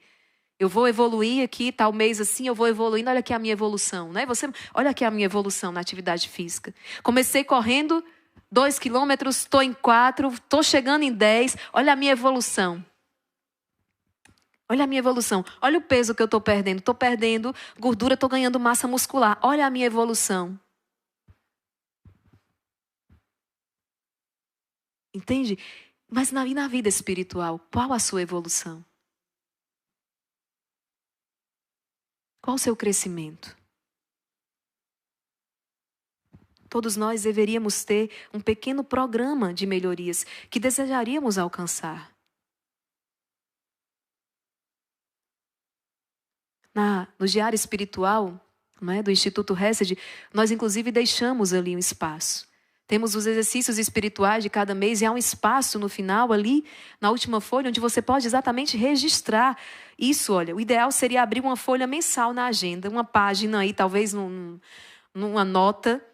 Eu vou evoluir aqui, tal mês assim, eu vou evoluindo. Olha aqui a minha evolução. Né? Olha aqui a minha evolução na atividade física. Comecei correndo 2 quilômetros, estou em 4, estou chegando em 10. Olha a minha evolução. Olha a minha evolução. Olha o peso que eu estou perdendo. Estou perdendo gordura, estou ganhando massa muscular. Olha a minha evolução. Entende? Mas e na vida espiritual, qual a sua evolução? Qual o seu crescimento? Todos nós deveríamos ter um pequeno programa de melhorias que desejaríamos alcançar. No diário espiritual, do Instituto Hesed, nós inclusive deixamos ali um espaço. Temos os exercícios espirituais de cada mês e há um espaço no final ali, na última folha, onde você pode exatamente registrar isso. Olha, o ideal seria abrir uma folha mensal na agenda, uma página aí, talvez numa nota,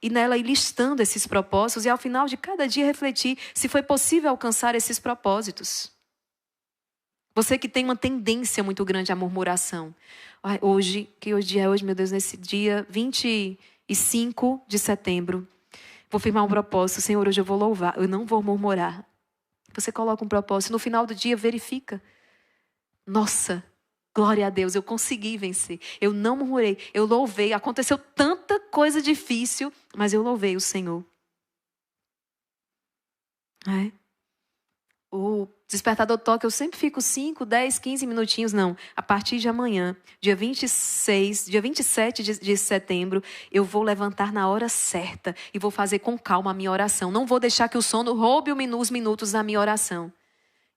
e nela ir listando esses propósitos e ao final de cada dia refletir se foi possível alcançar esses propósitos. Você que tem uma tendência muito grande à murmuração. Que hoje é hoje, meu Deus, nesse dia 25 de setembro, vou firmar um propósito. Senhor, hoje eu vou louvar, eu não vou murmurar. Você coloca um propósito, no final do dia verifica. Nossa, glória a Deus, eu consegui vencer. Eu não murmurei, eu louvei. Aconteceu tanta coisa difícil, mas eu louvei o Senhor. O despertador toca, eu sempre fico 5, 10, 15 minutinhos. Não, a partir de amanhã, dia 27 de setembro, eu vou levantar na hora certa e vou fazer com calma a minha oração. Não vou deixar que o sono roube os minutos da minha oração.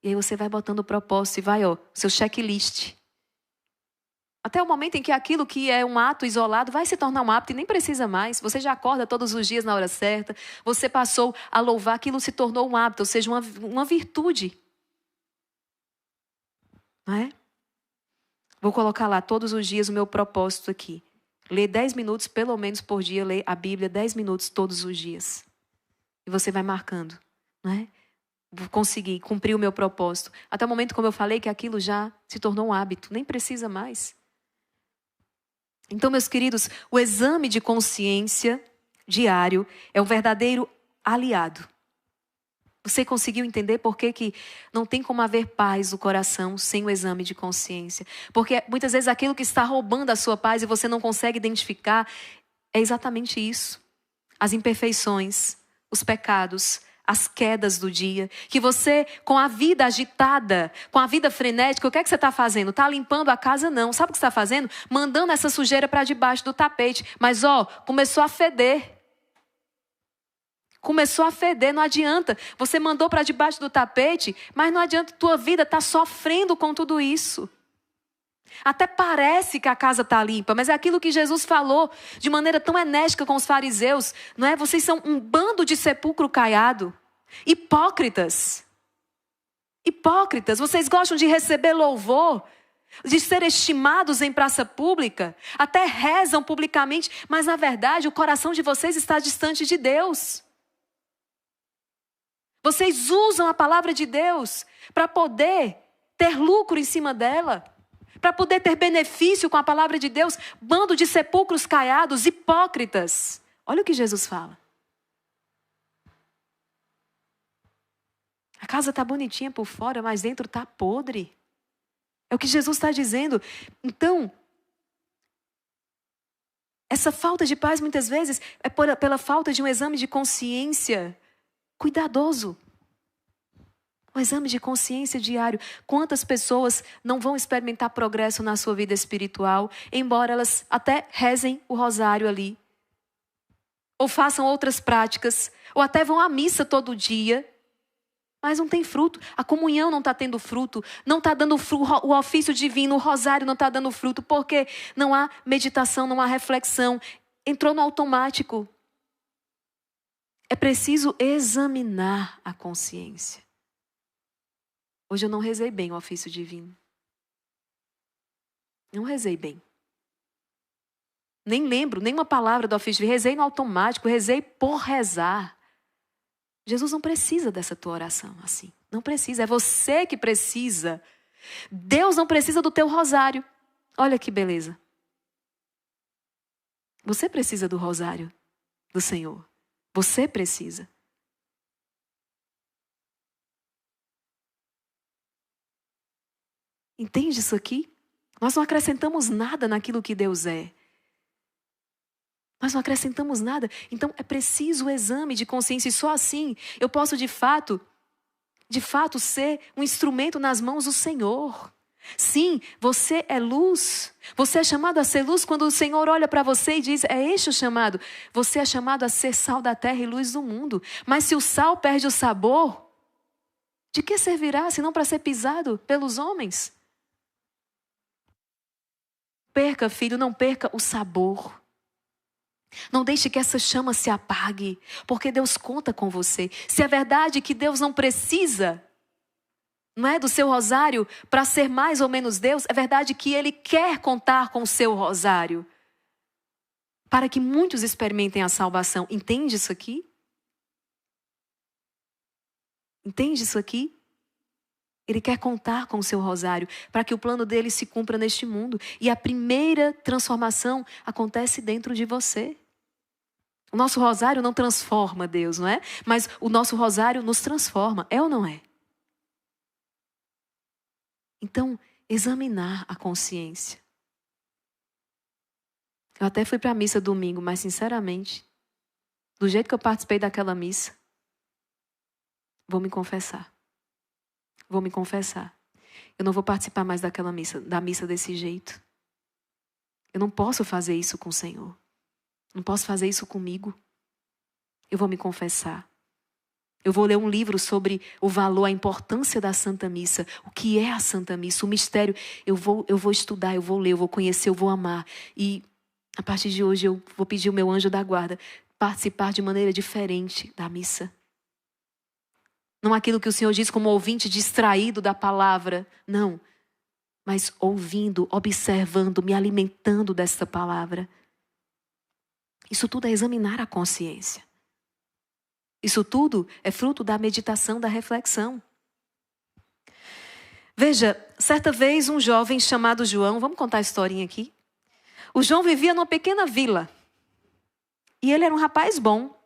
E aí você vai botando o propósito e vai, seu checklist. Até o momento em que aquilo que é um ato isolado vai se tornar um hábito e nem precisa mais. Você já acorda todos os dias na hora certa. Você passou a louvar, aquilo se tornou um hábito, ou seja, uma virtude. Não é? Vou colocar lá todos os dias o meu propósito aqui. Ler 10 minutos, pelo menos por dia, ler a Bíblia 10 minutos todos os dias. E você vai marcando, não é? Vou conseguir cumprir o meu propósito. Até o momento, como eu falei, que aquilo já se tornou um hábito. Nem precisa mais. Então, meus queridos, o exame de consciência diário é um verdadeiro aliado. Você conseguiu entender por que não tem como haver paz no coração sem o exame de consciência? Porque muitas vezes aquilo que está roubando a sua paz e você não consegue identificar é exatamente isso. As imperfeições, os pecados, as quedas do dia, que você, com a vida agitada, com a vida frenética, o que é que você está fazendo? Está limpando a casa? Não. Sabe o que você está fazendo? Mandando essa sujeira para debaixo do tapete. Mas, começou a feder. Começou a feder, não adianta. Você mandou para debaixo do tapete, mas não adianta, tua vida está sofrendo com tudo isso. Até parece que a casa está limpa, mas é aquilo que Jesus falou de maneira tão enérgica com os fariseus, não é? Vocês são um bando de sepulcro caiado. Hipócritas. Hipócritas. Vocês gostam de receber louvor, de ser estimados em praça pública, até rezam publicamente, mas na verdade o coração de vocês está distante de Deus. Vocês usam a palavra de Deus para poder ter lucro em cima dela. Para poder ter benefício com a palavra de Deus, bando de sepulcros caiados, hipócritas. Olha o que Jesus fala. A casa está bonitinha por fora, mas dentro está podre. É o que Jesus está dizendo. Então, essa falta de paz muitas vezes é pela falta de um exame de consciência cuidadoso. Um exame de consciência diário. Quantas pessoas não vão experimentar progresso na sua vida espiritual, embora elas até rezem o rosário ali, ou façam outras práticas, ou até vão à missa todo dia, mas não tem fruto. A comunhão não está tendo fruto, não está dando fruto, o ofício divino, o rosário não está dando fruto, porque não há meditação, não há reflexão, entrou no automático. É preciso examinar a consciência. Hoje eu não rezei bem o ofício divino. Não rezei bem. Nem lembro nenhuma palavra do ofício divino. Rezei no automático, rezei por rezar. Jesus não precisa dessa tua oração assim. Não precisa, é você que precisa. Deus não precisa do teu rosário. Olha que beleza. Você precisa do rosário do Senhor. Você precisa. Entende isso aqui? Nós não acrescentamos nada naquilo que Deus é. Mas não acrescentamos nada. Então é preciso o exame de consciência. E só assim eu posso de fato ser um instrumento nas mãos do Senhor. Sim, você é luz. Você é chamado a ser luz quando o Senhor olha para você e diz, é este o chamado. Você é chamado a ser sal da terra e luz do mundo. Mas se o sal perde o sabor, de que servirá se não para ser pisado pelos homens? Perca, filho, não perca o sabor. Não deixe que essa chama se apague, porque Deus conta com você. Se é verdade que Deus não precisa, não é, do seu rosário para ser mais ou menos Deus, é verdade que Ele quer contar com o seu rosário para que muitos experimentem a salvação. Entende isso aqui? Entende isso aqui? Ele quer contar com o seu rosário para que o plano dele se cumpra neste mundo. E a primeira transformação acontece dentro de você. O nosso rosário não transforma Deus, não é? Mas o nosso rosário nos transforma, é ou não é? Então, examinar a consciência. Eu até fui para a missa domingo, mas sinceramente, do jeito que eu participei daquela missa, vou me confessar. Vou me confessar. Eu não vou participar mais da missa desse jeito. Eu não posso fazer isso com o Senhor. Não posso fazer isso comigo. Eu vou me confessar. Eu vou ler um livro sobre o valor, a importância da Santa Missa. O que é a Santa Missa? O mistério. Eu vou estudar, eu vou ler, eu vou conhecer, eu vou amar. E a partir de hoje eu vou pedir o meu anjo da guarda participar de maneira diferente da missa. Não aquilo que o Senhor diz como ouvinte distraído da palavra. Não. Mas ouvindo, observando, me alimentando desta palavra. Isso tudo é examinar a consciência. Isso tudo é fruto da meditação, da reflexão. Veja, certa vez um jovem chamado João, vamos contar a historinha aqui. O João vivia numa pequena vila. E ele era um rapaz bom.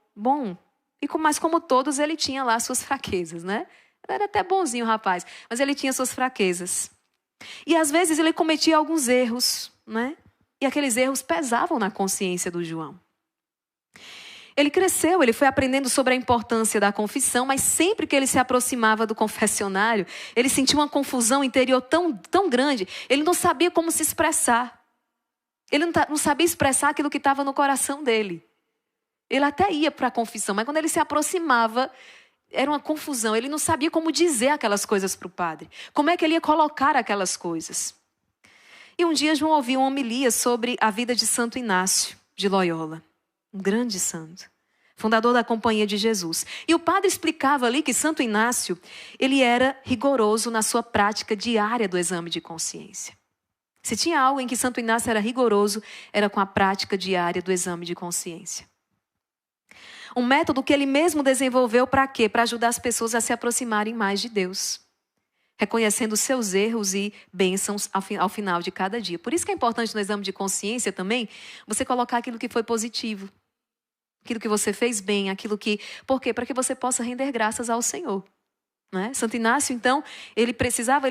Mas como todos, ele tinha lá suas fraquezas, né? Ele era até bonzinho o rapaz, mas ele tinha suas fraquezas. E às vezes ele cometia alguns erros, né? E aqueles erros pesavam na consciência do João. Ele cresceu, ele foi aprendendo sobre a importância da confissão, mas sempre que ele se aproximava do confessionário, ele sentia uma confusão interior tão grande, ele não sabia como se expressar. Ele não sabia expressar aquilo que estava no coração dele. Ele até ia para a confissão, mas quando ele se aproximava, era uma confusão. Ele não sabia como dizer aquelas coisas para o padre. Como é que ele ia colocar aquelas coisas? E um dia João ouviu uma homilia sobre a vida de Santo Inácio de Loyola. Um grande santo, fundador da Companhia de Jesus. E o padre explicava ali que Santo Inácio, ele era rigoroso na sua prática diária do exame de consciência. Se tinha algo em que Santo Inácio era rigoroso, era com a prática diária do exame de consciência. Um método que ele mesmo desenvolveu para quê? Para ajudar as pessoas a se aproximarem mais de Deus. Reconhecendo seus erros e bênçãos ao final de cada dia. Por isso que é importante no exame de consciência também, você colocar aquilo que foi positivo. Aquilo que você fez bem, aquilo que... Por quê? Para que você possa render graças ao Senhor. Não é? Santo Inácio, então, ele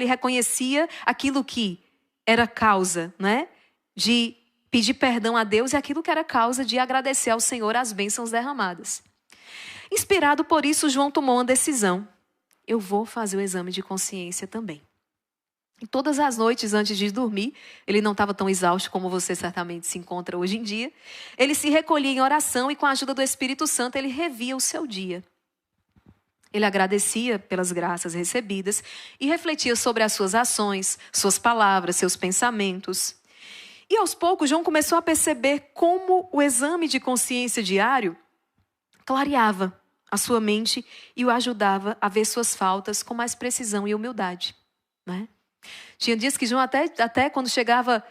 reconhecia aquilo que era causa, né, de pedir perdão a Deus e aquilo que era causa de agradecer ao Senhor as bênçãos derramadas. Inspirado por isso, João tomou uma decisão. Eu vou fazer o exame de consciência também. E todas as noites antes de dormir, ele não estava tão exausto como você certamente se encontra hoje em dia, ele se recolhia em oração e com a ajuda do Espírito Santo ele revia o seu dia. Ele agradecia pelas graças recebidas e refletia sobre as suas ações, suas palavras, seus pensamentos. E aos poucos, João começou a perceber como o exame de consciência diário clareava a sua mente e o ajudava a ver suas faltas com mais precisão e humildade. Né? Tinha dias que João até quando chegava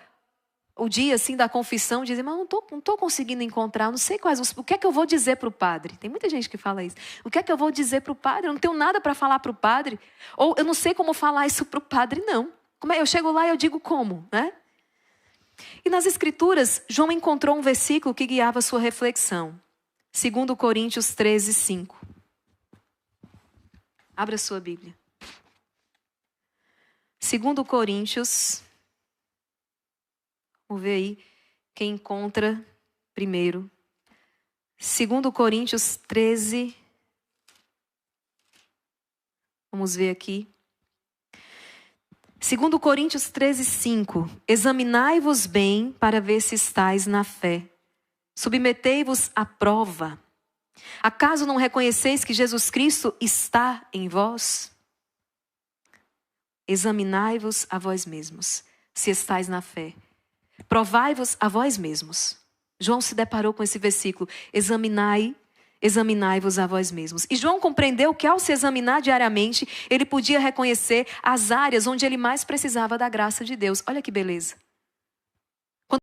o dia assim da confissão, dizia, mas não tô conseguindo encontrar, não sei o que é que eu vou dizer para o padre. Tem muita gente que fala isso. O que é que eu vou dizer para o padre? Eu não tenho nada para falar para o padre. Ou eu não sei como falar isso para o padre, não. Eu chego lá e eu digo como, né? E nas Escrituras, João encontrou um versículo que guiava sua reflexão. 2 Coríntios 13, 5. Abra sua Bíblia. 2 Coríntios. Vamos ver aí quem encontra primeiro. 2 Coríntios 13. Vamos ver aqui. 2 Coríntios 13, 5. Examinai-vos bem para ver se estáis na fé. Submetei-vos à prova. Acaso não reconheceis que Jesus Cristo está em vós? Examinai-vos a vós mesmos, se estáis na fé. Provai-vos a vós mesmos. João se deparou com esse versículo. Examinai-vos a vós mesmos. E João compreendeu que ao se examinar diariamente, ele podia reconhecer as áreas onde ele mais precisava da graça de Deus. Olha que beleza.